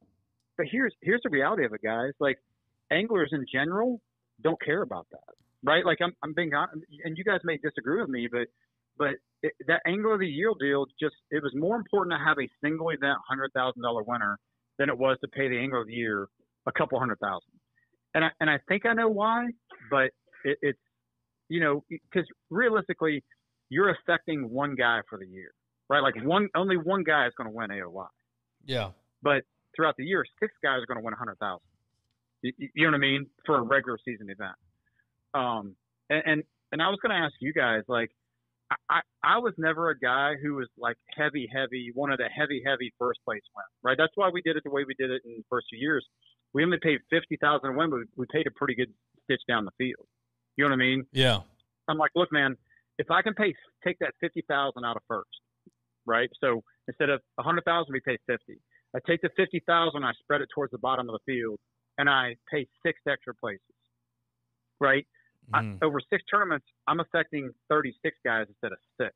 But here's the reality of it, guys. Like, anglers in general don't care about that. Right, like I'm being honest, and you guys may disagree with me, but that Angler of the Year deal, it was more important to have a single event $100,000 winner than it was to pay the Angler of the Year a couple $100,000. And I think I know why, but it's because realistically, you're affecting one guy for the year, right? Like only one guy is going to win AOY. Yeah, but throughout the year, 6 guys are going to win 100,000. You know what I mean, for a regular season event. And I was going to ask you guys, like, I was never a guy who was like heavy, wanted a heavy first place win, right? That's why we did it the way we did it in the first 2 years. We only paid $50,000 a win, but we paid a pretty good stitch down the field. You know what I mean? Yeah. I'm like, look, man, if I can take that $50,000 out of first, right? So instead of $100,000, we pay $50,000. I take the 50,000, I spread it towards the bottom of the field, and I pay 6 extra places, right? Over 6 tournaments, I'm affecting 36 guys instead of 6.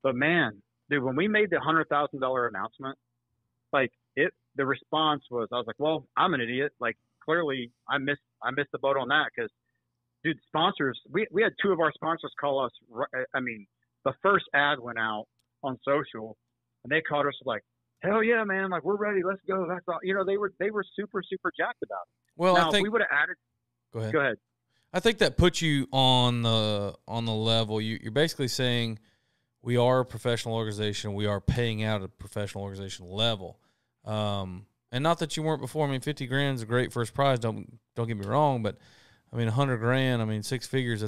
But man, dude, when we made the $100,000 announcement, like the response was, I was like, well, I'm an idiot. Like clearly, I missed the boat on that because, dude, sponsors. We had 2 of our sponsors call us. I mean, the first ad went out on social, and they called us like, hell yeah, man! Like we're ready. Let's go. That's all. You know, they were super jacked about it. Well, now, I think if we would have added. Go ahead. I think that puts you on the level. You're basically saying we are a professional organization. We are paying out at a professional organization level. And not that you weren't before. I mean, 50 grand is a great first prize. Don't get me wrong, but I mean, 100 grand. I mean, 6 figures.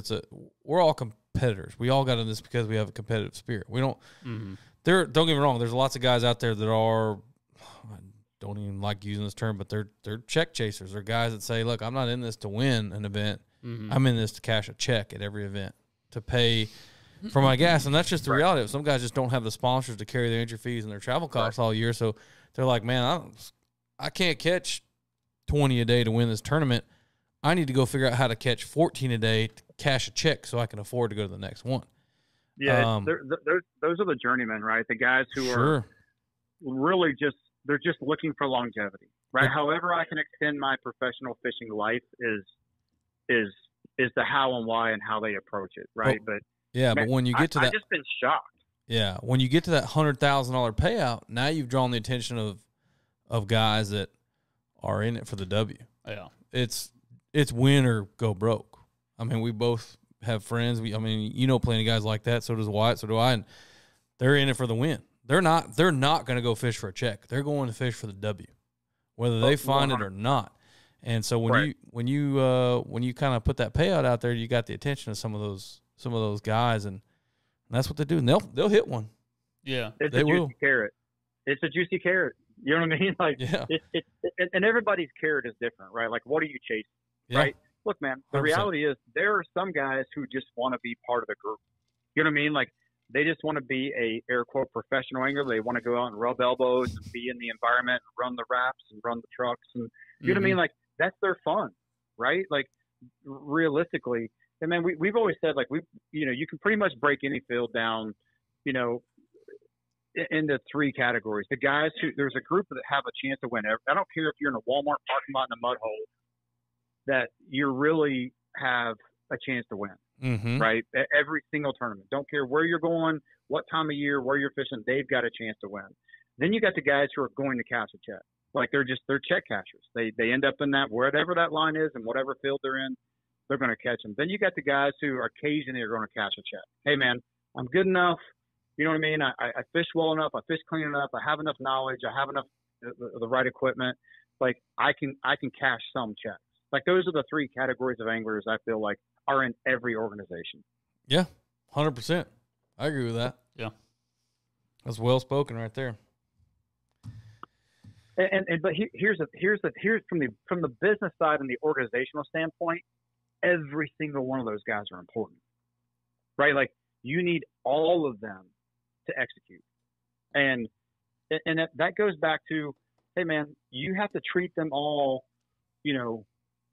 We're all competitors. We all got in this because we have a competitive spirit. We don't. Mm-hmm. Don't get me wrong. There's lots of guys out there that are. I don't even like using this term, but they're check chasers. They're guys that say, "Look, I'm not in this to win an event. Mm-hmm. I'm in this to cash a check at every event to pay for my gas." And that's just the reality of it. Some guys just don't have the sponsors to carry their entry fees and their travel costs all year. So they're like, man, I can't catch 20 a day to win this tournament. I need to go figure out how to catch 14 a day to cash a check so I can afford to go to the next one. Yeah, those are the journeymen, right? The guys who are really they're just looking for longevity, right? However I can extend my professional fishing life is the how and why and how they approach it, right? But but when you get to that, I've just been shocked. Yeah, when you get to that $100,000 payout, now you've drawn the attention of guys that are in it for the W. Yeah, it's win or go broke. I mean, we both have friends. You know, plenty of guys like that. So does Wyatt. So do I. And they're in it for the win. They're not going to go fish for a check. They're going to fish for the W, whether they find it or not. And so when you kind of put that payout out there, you got the attention of some of those guys, and that's what they do. And they'll hit one. Yeah, it's a juicy carrot. It's a juicy carrot. You know what I mean? Like, yeah. And everybody's carrot is different, right? Like, what are you chasing? Yeah. Right? Look, man, the 100%. reality is there are some guys who just want to be part of the group. You know what I mean? Like, they just want to be a air quote professional angler. They want to go out and rub elbows and be in the environment and run the wraps and run the trucks. And you know what I mean? Like, that's their fun, right? Like, realistically, and man, we've always said, like, you can pretty much break any field down, into 3 categories. The guys there's a group that have a chance to win. I don't care if you're in a Walmart parking lot in a mud hole, that you really have a chance to win, right? Every single tournament. Don't care where you're going, what time of year, where you're fishing, they've got a chance to win. Then you got the guys who are going to cash a check. Like they're check cashers. They end up in that, wherever that line is and whatever field they're in, they're going to catch them. Then you got the guys who occasionally are going to cash a check. Hey man, I'm good enough. You know what I mean? I fish well enough. I fish clean enough. I have enough knowledge. I have enough the right equipment. Like I can cash some checks. Like those are the 3 categories of anglers I feel like are in every organization. Yeah, 100%. I agree with that. Yeah, that's well spoken right there. But here's from the business side and the organizational standpoint, every single one of those guys are important, right? Like you need all of them to execute, and that goes back to, hey man, you have to treat them all,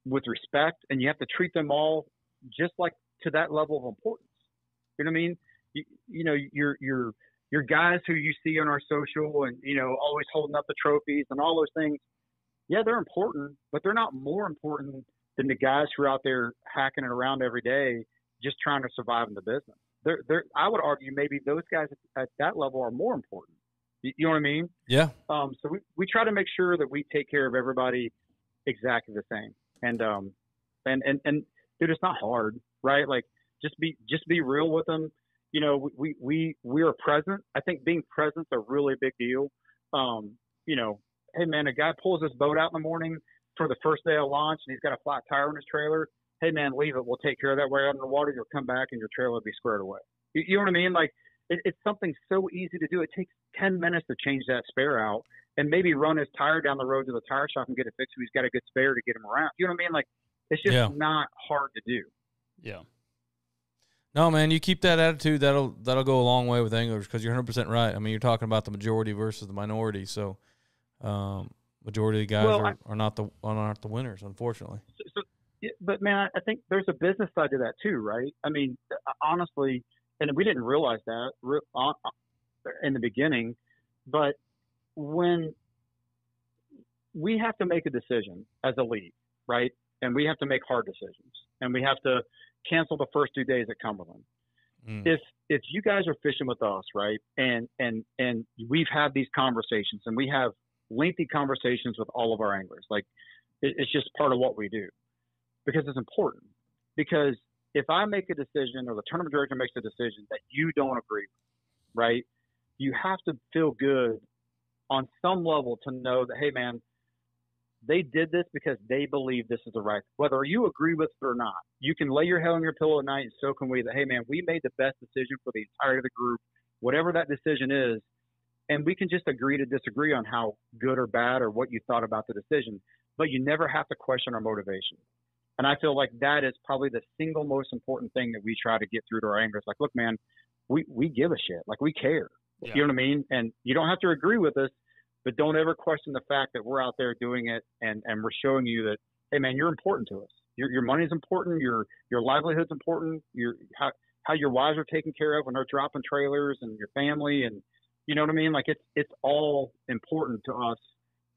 with respect, and you have to treat them all just like to that level of importance. You know what I mean? Your guys who you see on our social and, always holding up the trophies and all those things. Yeah, they're important, but they're not more important than the guys who are out there hacking it around every day, just trying to survive in the business. I would argue maybe those guys at that level are more important. You know what I mean? Yeah. So we try to make sure that we take care of everybody exactly the same. And dude, it's not hard, right? Like just be real with them. We are present. I think being present's a really big deal. Hey man, a guy pulls his boat out in the morning for the first day of launch and he's got a flat tire on his trailer. Hey man, leave it. We'll take care of that way out in the water. You'll come back and your trailer will be squared away. You know what I mean? Like it's something so easy to do. It takes 10 minutes to change that spare out and maybe run his tire down the road to the tire shop and get it fixed so he's got a good spare to get him around. You know what I mean? Like it's just not hard to do. Yeah. No, man, you keep that attitude, that'll go a long way with anglers because you're 100% right. I mean, you're talking about the majority versus the minority. So Majority of the guys aren't the winners, unfortunately. But man, I think there's a business side to that too, right? I mean, honestly, and we didn't realize that in the beginning, but when we have to make a decision as a league, right? And we have to make hard decisions, and we have to cancel the first 2 days at Cumberland. If you guys are fishing with us, right, and we've had these conversations, and we have lengthy conversations with all of our anglers, like it's just part of what we do, because it's important. Because if I make a decision, or the tournament director makes a decision that you don't agree with, right, you have to feel good on some level to know that, hey man, they did this because they believe this is the right, whether you agree with it or not. You can lay your head on your pillow at night, and so can we, that, hey man, we made the best decision for the entirety of the group, whatever that decision is. And we can just agree to disagree on how good or bad or what you thought about the decision, but you never have to question our motivation. And I feel like that is probably the single most important thing that we try to get through to our anglers. Like, look, man, we give a shit. Like, we care. Yeah. You know what I mean? And you don't have to agree with us, but don't ever question the fact that we're out there doing it, and we're showing you that, hey man, you're important to us. Your money's important. Your livelihood's important. How your wives are taken care of when they're dropping trailers, and your family, and you know what I mean? Like it's all important to us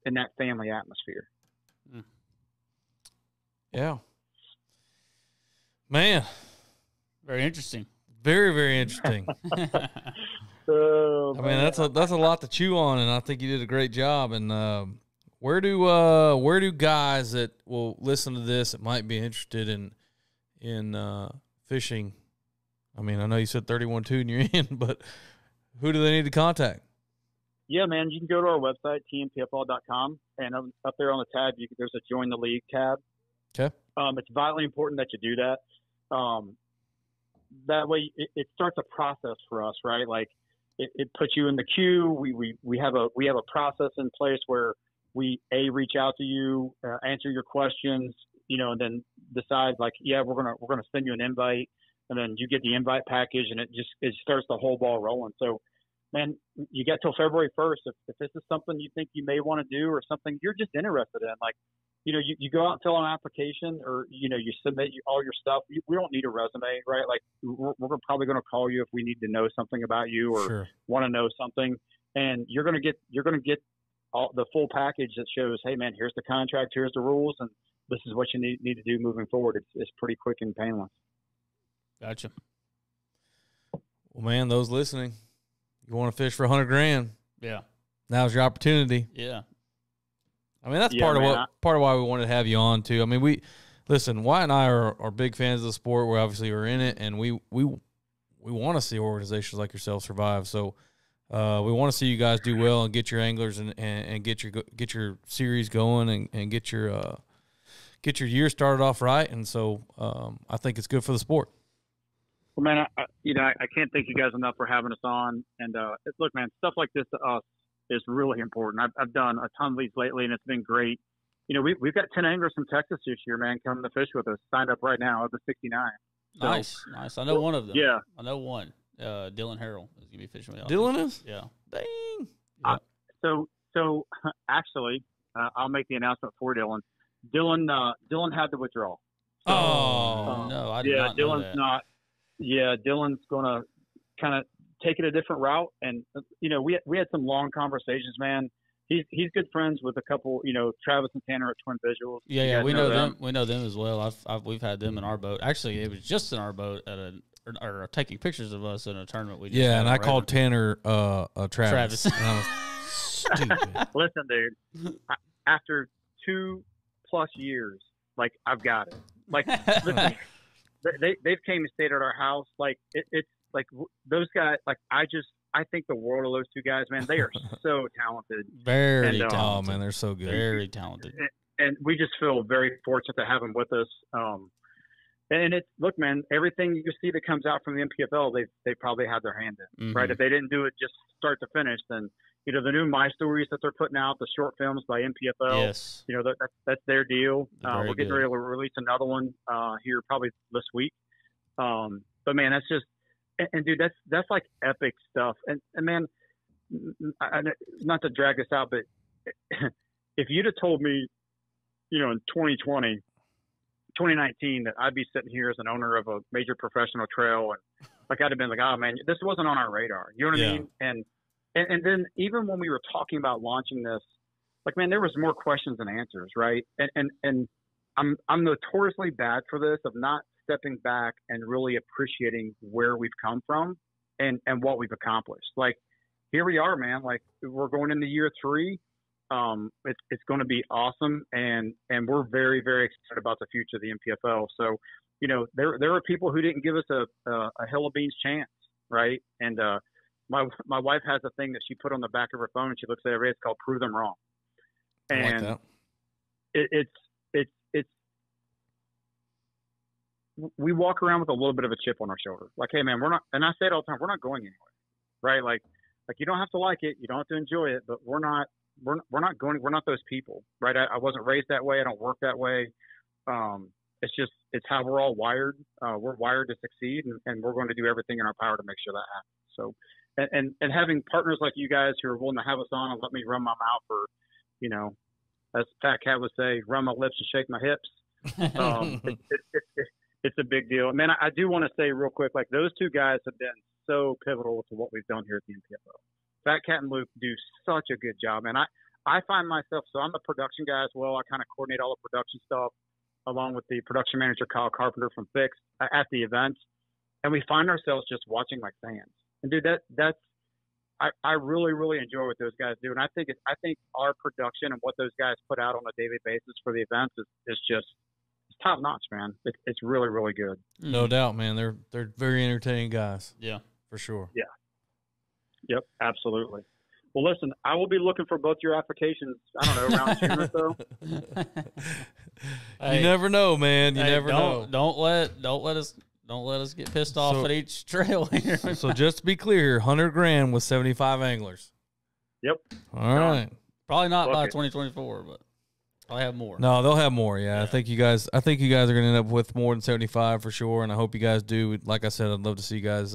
in that family atmosphere. Yeah. Man. Very interesting. Very, very interesting. I mean, that's a lot to chew on, and I think you did a great job. And where do guys that will listen to this that might be interested in fishing? I mean, I know you said 31.2 and you're in, but who do they need to contact? Yeah, man, you can go to our website, tnpfl.com, and up there on the tab, there's a Join the League tab. Okay. It's vitally important that you do that. That way, it starts a process for us, right? Like, it puts you in the queue. We have a process in place where we reach out to you, answer your questions, and then decide, like, yeah, we're gonna send you an invite, and then you get the invite package, and it starts the whole ball rolling. So, man, you get till February 1st. If this is something you think you may want to do, or something you're just interested in, like, you go out and fill out an application, or, you submit all your stuff. We don't need a resume, right? Like, we're probably going to call you if we need to know something about you, or want to know something. And you're going to get all the full package that shows, hey man, here's the contract, here's the rules, and this is what you need to do moving forward. It's pretty quick and painless. Gotcha. Well, man, those listening, you want to fish for $100,000? Yeah. Now's your opportunity. Yeah. I mean, that's part of why we wanted to have you on too. I mean, Wyatt and I are big fans of the sport. We obviously are in it, and we want to see organizations like yourself survive. So we want to see you guys do well and get your anglers and get your series going and get your year started off right. And so I think it's good for the sport. Well, man, I can't thank you guys enough for having us on. And look, man, stuff like this to us is really important. I've done a ton of these lately, and it's been great. We've got 10 anglers from Texas this year, man, coming to fish with us, signed up right now of the 69. So, nice. I know one of them. Yeah. I know one. Dylan Harrell is going to be fishing with us. Dylan is? Yeah. Dang. Yeah. So actually, I'll make the announcement for Dylan. Dylan had to withdraw. So, no, I did not know Dylan's that. not. Yeah, Dylan's going to kind of take it a different route. And, we had some long conversations, man. He's good friends with a couple, Travis and Tanner at Twin Visuals. Yeah, we know them. We know them as well. We've had them in our boat. Actually, it was just in our boat or taking pictures of us in a tournament we just had. And I called Tanner Travis. And I was stupid. Listen, dude, after 2+ years, like, I've got it. Like, listen, they've came and stayed at our house. Like, it's like those guys, like, I think the world of those two guys, man. They are so talented. Very talented. Oh, man, they're so good. Very talented. And we just feel very fortunate to have them with us. And look, man, everything you see that comes out from the NPFL, they probably had their hand in, right? If they didn't do it just start to finish, then, the new My Stories that they're putting out, the short films by NPFL, yes, that's their deal. We're getting ready to release another one here probably this week. But man, that's just, and dude, that's like epic stuff. And man, not to drag this out, but if you'd have told me, in 2019, that I'd be sitting here as an owner of a major professional trail, and like I'd have been like, oh man, this wasn't on our radar. You know what I mean? And then even when we were talking about launching this, like, man, there was more questions than answers, right? And I'm notoriously bad for this, of not stepping back and really appreciating where we've come from and what we've accomplished. Like, here we are, man. Like, we're going into year 3. It's going to be awesome, and we're very, very excited about the future of the NPFL. So, there are people who didn't give us a hill of beans chance, right? And my wife has a thing that she put on the back of her phone, and she looks at every day. It's called "Prove Them Wrong," and I like that. it's we walk around with a little bit of a chip on our shoulder. Like, hey, man, we're not, and I say it all the time, we're not going anywhere, right? Like you don't have to like it, you don't have to enjoy it, but we're not going, we're not those people, right? I wasn't raised that way. I don't work that way. It's how we're all wired. We're wired to succeed, and we're going to do everything in our power to make sure that happens. So, and having partners like you guys who are willing to have us on and let me run my mouth, or, as Fat Cat would say, run my lips and shake my hips. It's a big deal. Man, I do want to say real quick, like, those two guys have been so pivotal to what we've done here at the NPFL. Fat Cat and Luke do such a good job, and I find myself, so I'm the production guy as well. I kind of coordinate all the production stuff along with the production manager, Kyle Carpenter from Fix, at the events, and we find ourselves just watching like fans. And dude, I really, really enjoy what those guys do, and I think our production and what those guys put out on a daily basis for the events is just, it's top notch, man. It's really, really good. No doubt, man. They're very entertaining guys. Yeah, for sure. Yeah. Yep, absolutely. Well, listen, I will be looking for both your applications, I don't know, around June or so. You never know, man. You never know. Don't let us get pissed off at each trail here. So just to be clear here, $100,000 with 75 anglers. Yep. All right. Probably not by 2024, but I'll have more. No, they'll have more. Yeah. I think you guys are going to end up with more than 75 for sure, and I hope you guys do. Like I said, I'd love to see you guys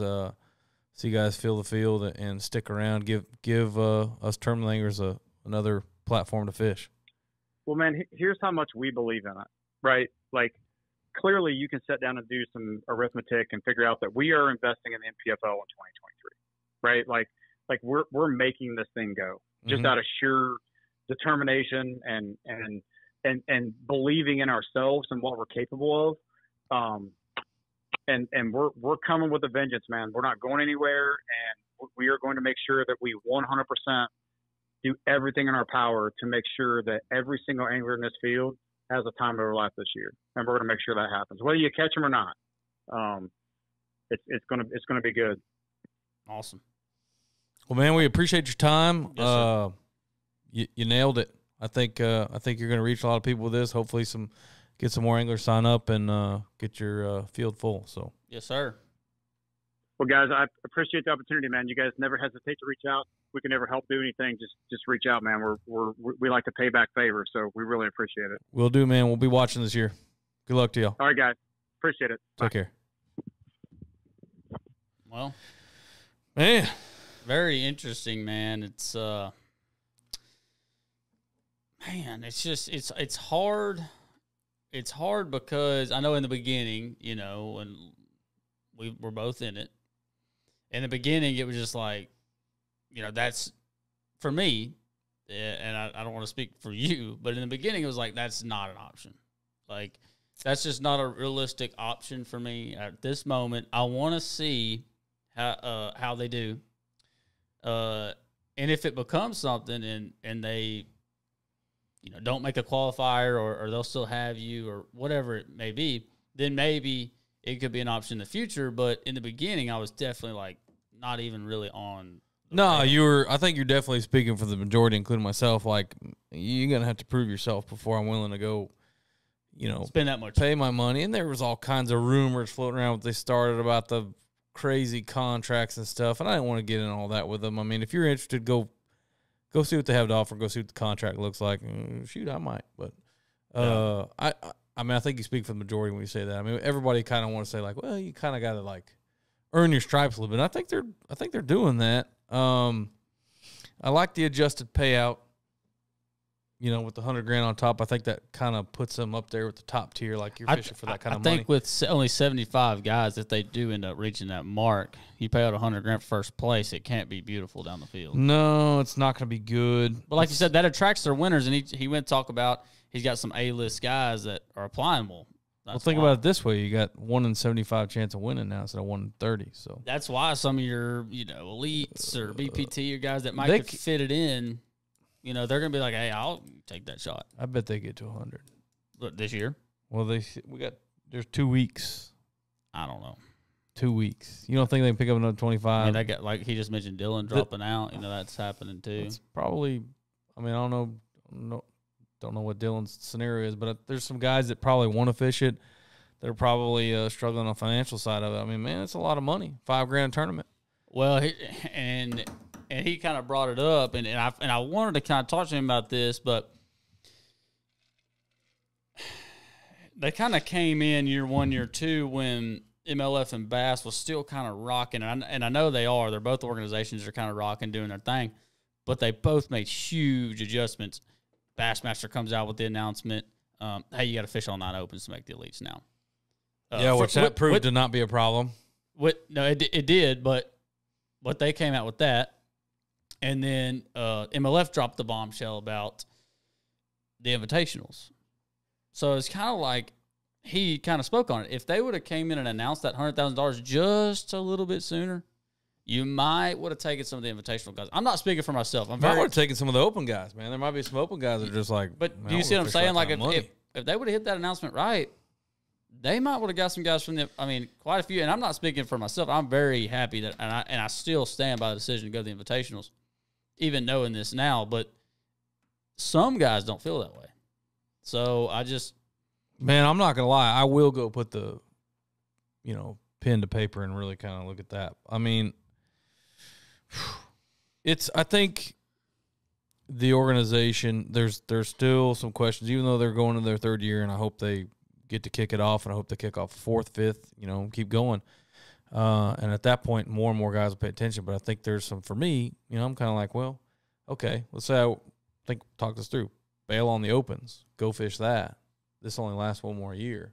feel the field and stick around. Give us tournament anglers another platform to fish. Well, man, here's how much we believe in it, right? Like, clearly you can sit down and do some arithmetic and figure out that we are investing in the NPFL in 2023, right? Like we're making this thing go just out of sheer determination and believing in ourselves and what we're capable of. And we're coming with a vengeance, man. We're not going anywhere, and we are going to make sure that we 100% do everything in our power to make sure that every single angler in this field has a time of their life this year, and we're going to make sure that happens, whether you catch them or not. It's going to be good. Awesome. Well, man, we appreciate your time. Yes, You nailed it. I think you're going to reach a lot of people with this. Hopefully, get some more anglers sign up and get your field full. So yes, sir. Well, guys, I appreciate the opportunity, man. You guys never hesitate to reach out. We can never help do anything. Just reach out, man. We like to pay back favors, so we really appreciate it. We'll do, man. We'll be watching this year. Good luck to y'all. All right, guys. Appreciate it. Take care. Well, man, very interesting, man. It's it's hard. It's hard because I know in the beginning, and we're both in it. In the beginning, it was just like, that's for me, and I don't want to speak for you, but in the beginning, it was like, that's not an option. Like, that's just not a realistic option for me at this moment. I want to see how they do. And if it becomes something and they, don't make a qualifier or they'll still have you or whatever it may be, then maybe it could be an option in the future. But in the beginning, I was definitely like not even really on. No, I think you're definitely speaking for the majority, including myself. Like, you're going to have to prove yourself before I'm willing to go, spend that much, pay my money. And there was all kinds of rumors floating around when they started about the crazy contracts and stuff. And I didn't want to get in all that with them. I mean, if you're interested, go see what they have to offer. Go see what the contract looks like. Shoot, I might. But I think you speak for the majority when you say that. I mean, everybody kind of want to say like, well, you kind of got to like earn your stripes a little bit. I think they're doing that. I like the adjusted payout. with the $100,000 on top, I think that kind of puts them up there with the top tier. Like you're fishing for that kind of money. I think with only 75 guys, if they do end up reaching that mark, you pay out $100,000 for first place. It can't be beautiful down the field. No, it's not going to be good. But like you said, that attracts their winners, and he went to talk about he's got some A-list guys that are applying. Well, think about it this way: you got 1 in 75 chance of winning now instead of 1 in 30. So that's why some of your elites or BPT or guys that might fit it in. They're going to be like, hey, I'll take that shot. I bet they get to 100. But this year? Well, there's 2 weeks. I don't know. 2 weeks. You don't think they can pick up another 25? I mean, like he just mentioned Dylan dropping out. That's happening too. It's probably, I mean, I don't know what Dylan's scenario is, but there's some guys that probably want to fish it. They're probably struggling on the financial side of it. I mean, man, it's a lot of money. $5,000 tournament. Well, he kind of brought it up, and I wanted to kind of talk to him about this, but they kind of came in year 1, year 2 when MLF and Bass was still kind of rocking, and I know they are. They're both organizations that are kind of rocking, doing their thing, but they both made huge adjustments. Bassmaster comes out with the announcement, hey, you got to fish all 9 opens to make the elites now. Which proved to not be a problem. No, it did, but they came out with that. And then MLF dropped the bombshell about the invitationals. So it's kind of like he kind of spoke on it. If they would have came in and announced that $100,000 just a little bit sooner, you might would have taken some of the invitational guys. I'm not speaking for myself. I would have taken some of the open guys, man. There might be some open guys that are just like. But do you see what I'm saying? Like if they would have hit that announcement right, they might would have got some guys from quite a few. And I'm not speaking for myself. I'm very happy that, and I still stand by the decision to go to the invitationals, even knowing this now. But some guys don't feel that way. So man, I'm not gonna lie. I will go put the, pen to paper and really kind of look at that. I mean, I think the organization, there's still some questions, even though they're going to their 3rd year, and I hope they get to kick it off, and I hope they kick off 4th, 5th, keep going. And at that point, more and more guys will pay attention. But I think there's some, for me, I'm kind of like, well, okay, let's say talk this through. Bail on the opens. Go fish that. This only lasts 1 more year.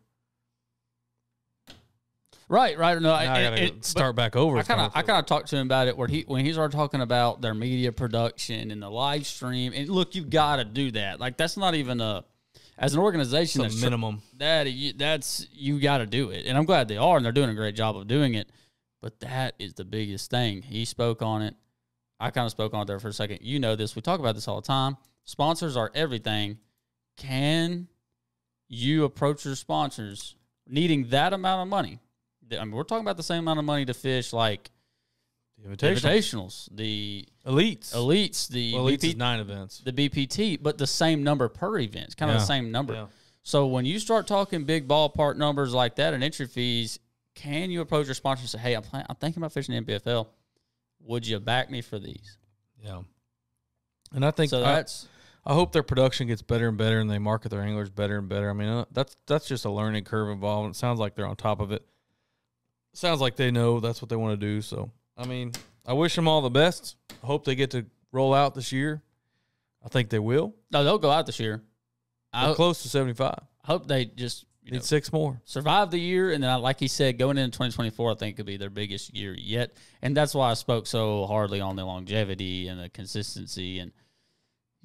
Right. No, I gotta start back over. I kind of talked to him about it when he started talking about their media production and the live stream. And look, you got to do that. Like that's not even as an organization, that's minimum. You got to do it, and I'm glad they are, and they're doing a great job of doing it. But that is the biggest thing. He spoke on it. I kind of spoke on it there for a second. You know this. We talk about this all the time. Sponsors are everything. Can you approach your sponsors needing that amount of money? I mean, we're talking about the same amount of money to fish like the invitationals, the elites, the elites is 9 events, the BPT, but the same number per event. It's kind of the same number. Yeah. So when you start talking big ballpark numbers like that and entry fees, can you approach your sponsor and say, "Hey, I'm thinking about fishing the NPFL. Would you back me for these?" Yeah. And I think so. I hope their production gets better and better, and they market their anglers better and better. I mean, that's just a learning curve involved. It sounds like they're on top of it. Sounds like they know that's what they want to do. So, I mean, I wish them all the best. I hope they get to roll out this year. I think they will. No, they'll go out this year. They're close to 75. I hope they just need 6 more. Survive the year, and then, like he said, going into 2024, I think could be their biggest year yet. And that's why I spoke so hardly on the longevity and the consistency, and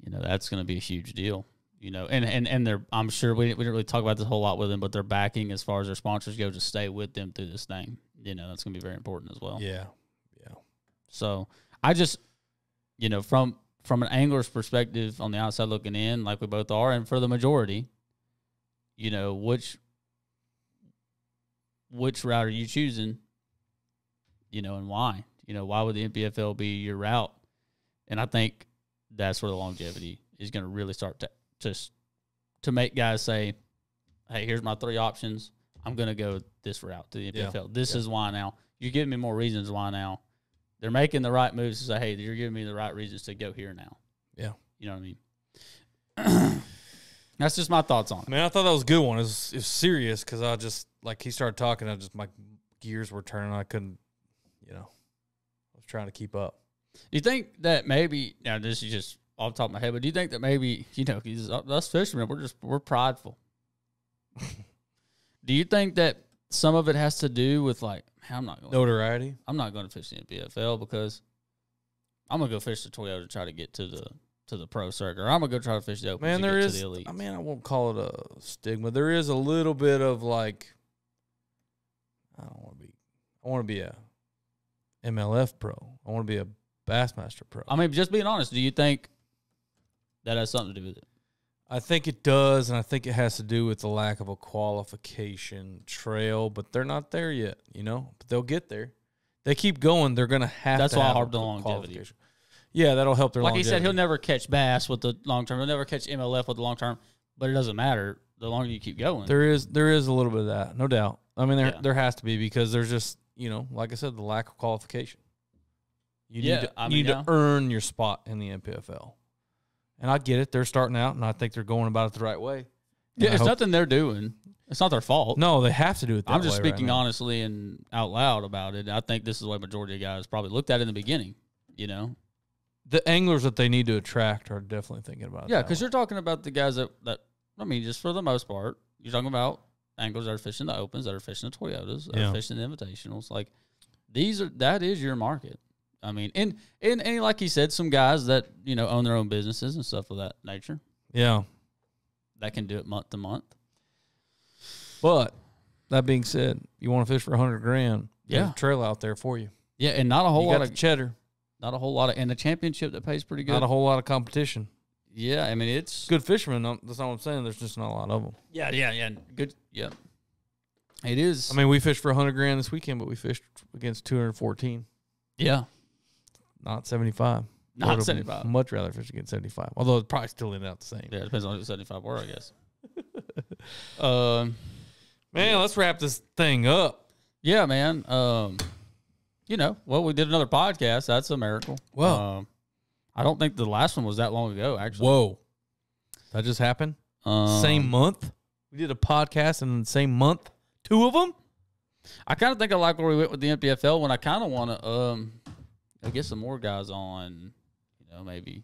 that's going to be a huge deal. And they're, I'm sure we didn't really talk about this a whole lot with them, but their backing as far as their sponsors go to stay with them through this thing. That's going to be very important as well. Yeah. So I just, from an angler's perspective on the outside looking in, like we both are, and for the majority, which route are you choosing, and why? Why would the NPFL be your route? And I think that's where the longevity is going to really start to make guys say, hey, here's my 3 options. I'm going to go this route to the NPFL. Yeah. This is why now. You're giving me more reasons why now. They're making the right moves to say, hey, you're giving me the right reasons to go here now. Yeah. You know what I mean? That's just my thoughts on it. Man, I thought that was a good one. It was serious because I just, he started talking, my gears were turning. I couldn't, I was trying to keep up. Do you think that maybe, now this is just off the top of my head, but do you think that maybe, you know, 'cause us fishermen, we're prideful. Do you think that some of it has to do with like, I'm not going Notoriety. I'm not going to fish the NPFL because I'm gonna go fish the Toyota to try to get to the pro circuit, or I'm gonna go try to fish the Open Man, to there get is. to the elite. I mean, I won't call it a stigma. There is a little bit of like, I want to be a MLF pro. I want to be a Bassmaster pro. I mean, just being honest, do you think that has something to do with it? I think it does, and I think it has to do with the lack of a qualification trail, but they're not there yet, you know? But they'll get there. They keep going, they're going to have That's to why I have harped a on longevity. qualification. Yeah, that'll help their Like longevity. he said, he'll never catch bass with the long term. He'll never catch MLF with the long term, but it doesn't matter the longer you keep going. There is a little bit of that, no doubt. I mean, Yeah. there has to be because there's just, you know, like I said, the lack of qualification. You need to earn your spot in the NPFL. And I get it. They're starting out, and I think they're going about it the right way. Yeah, it's nothing they're doing. It's not their fault. No, they have to do it that way. I'm just speaking right now. honestly and out loud about it. I think this is the way majority of guys probably looked at it in the beginning, you know? The anglers that they need to attract are definitely thinking about it. Yeah, that because way. you're talking about the guys that, I mean, just for the most part, you're talking about anglers that are fishing the Opens, that are fishing the Toyotas, that are fishing the Invitationals. Like, that is your market. I mean, and like he said, some guys that, you know, own their own businesses and stuff of that nature. Yeah. That can do it month to month. But that being said, you want to fish for $100,000, there's Yeah. a trail out there for you. Yeah, and not a whole You lot got of the cheddar, not a whole lot of, and a championship that pays pretty good. not a whole lot of competition. Yeah, I mean it's Good fishermen, that's not what I'm saying. There's just not a lot of them. Yeah, good. Yeah, it is. I mean, we fished for $100,000 this weekend, but we fished against 214, yeah, not 75. Not I would 75. Much rather fish against 75, although it probably still ended out the same. yeah. It depends on who 75 were, I guess. Man, let's wrap this thing up. Yeah, man. You know, well, we did another podcast. That's a miracle. Whoa. I don't think the last one was that long ago. Actually, Whoa, that just happened. Same month. We did a podcast in the same month. 2 of them. I kind of think I like where we went with the NPFL when I kind of want to get some more guys on. You know, maybe.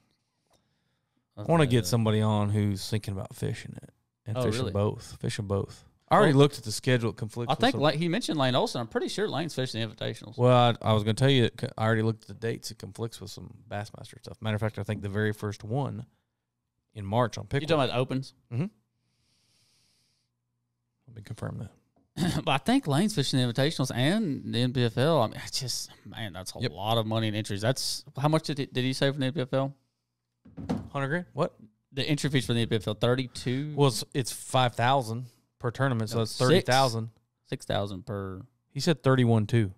I want to get somebody on who's thinking about fishing it and Oh, fishing really? both. Fishing both. I already looked at the schedule. It conflicts. I with think some- he mentioned Lane Olson. I'm pretty sure Lane's fishing the Invitationals. Well, I was going to tell you, I already looked at the dates. It conflicts with some Bassmaster stuff. Matter of fact, I think the very first one in March on You Pickle. talking about Opens? Let me confirm that. But I think Lane's fishing the Invitationals and the NPFL. I mean, it's just, man, that's a lot of money in entries. That's how much did he say for the NPFL? $100,000. What? The entry fees for the NPFL 32. Well, it's 5,000 per tournament, so No, it's 30,000. 6,000 per. He said 31 too.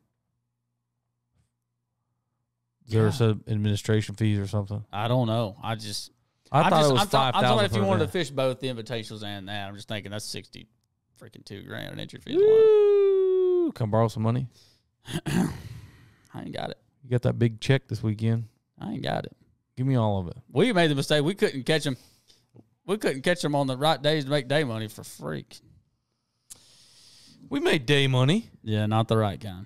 Is there some administration fees or something? I don't know. I thought it was I'm talking 5,000. about if you per wanted to event. fish both the Invitationals and that. I'm just thinking that's 60 freaking $2,000 an entry fee. Woo! Come borrow some money. I ain't got it. You got that big check this weekend. I ain't got it. Give me all of it. We made the mistake. We couldn't catch them. We couldn't catch them on the right days to make day money for freak. We made day money. Yeah, not the right kind.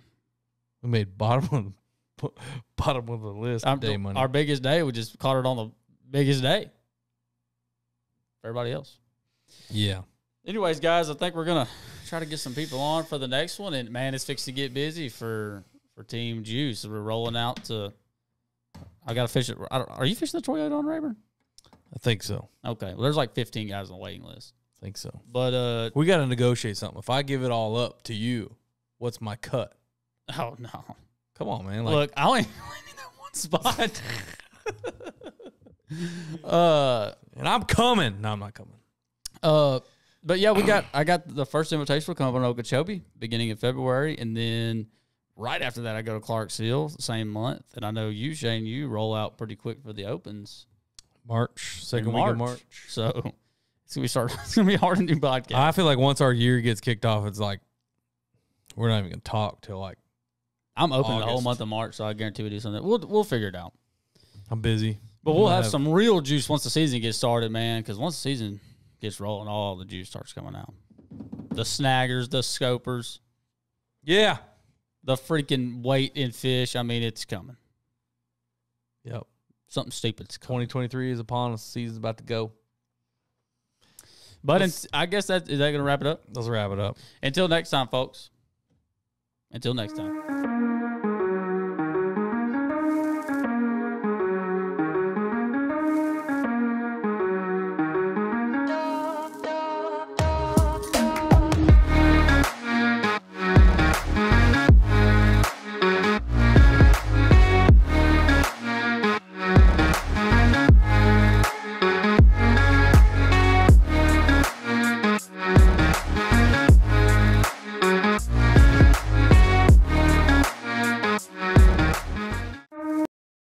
We made bottom of the list day money. Our biggest day, we just caught it on the biggest day for everybody else. Yeah. Anyways, guys, I think we're going to try to get some people on for the next one. And, man, it's fixed to get busy for Team Juice. We're rolling out to – I got to fish it. Are you fishing the Toyota on Rayburn? I think so. Okay. Well, there's like 15 guys on the waiting list. I think so. But We got to negotiate something. If I give it all up to you, what's my cut? oh, no. Come on, man. Look, I only need that one spot. And I'm coming. No, I'm not coming. But yeah, I got the first invitation coming up in Okeechobee beginning of February, and then right after that I go to Clarksville the same month. And I know you, Shane, you roll out pretty quick for the Opens. March, second in week of March. So it's gonna be hard to do podcast. I feel like once our year gets kicked off, it's like we're not even gonna talk till like I'm open the whole August. month of March, so I guarantee we do something. We'll figure it out. I'm busy. But we'll have some real juice once the season gets started, man. Because once the season gets rolling, all the juice starts coming out. The snaggers, the scopers, Yeah. the freaking weight in fish. I mean, it's coming. Yep. something stupid's coming. 2023 is upon us. Season's about to go. But I guess is that going to wrap it up? Let's wrap it up. Until next time, folks. Until next time.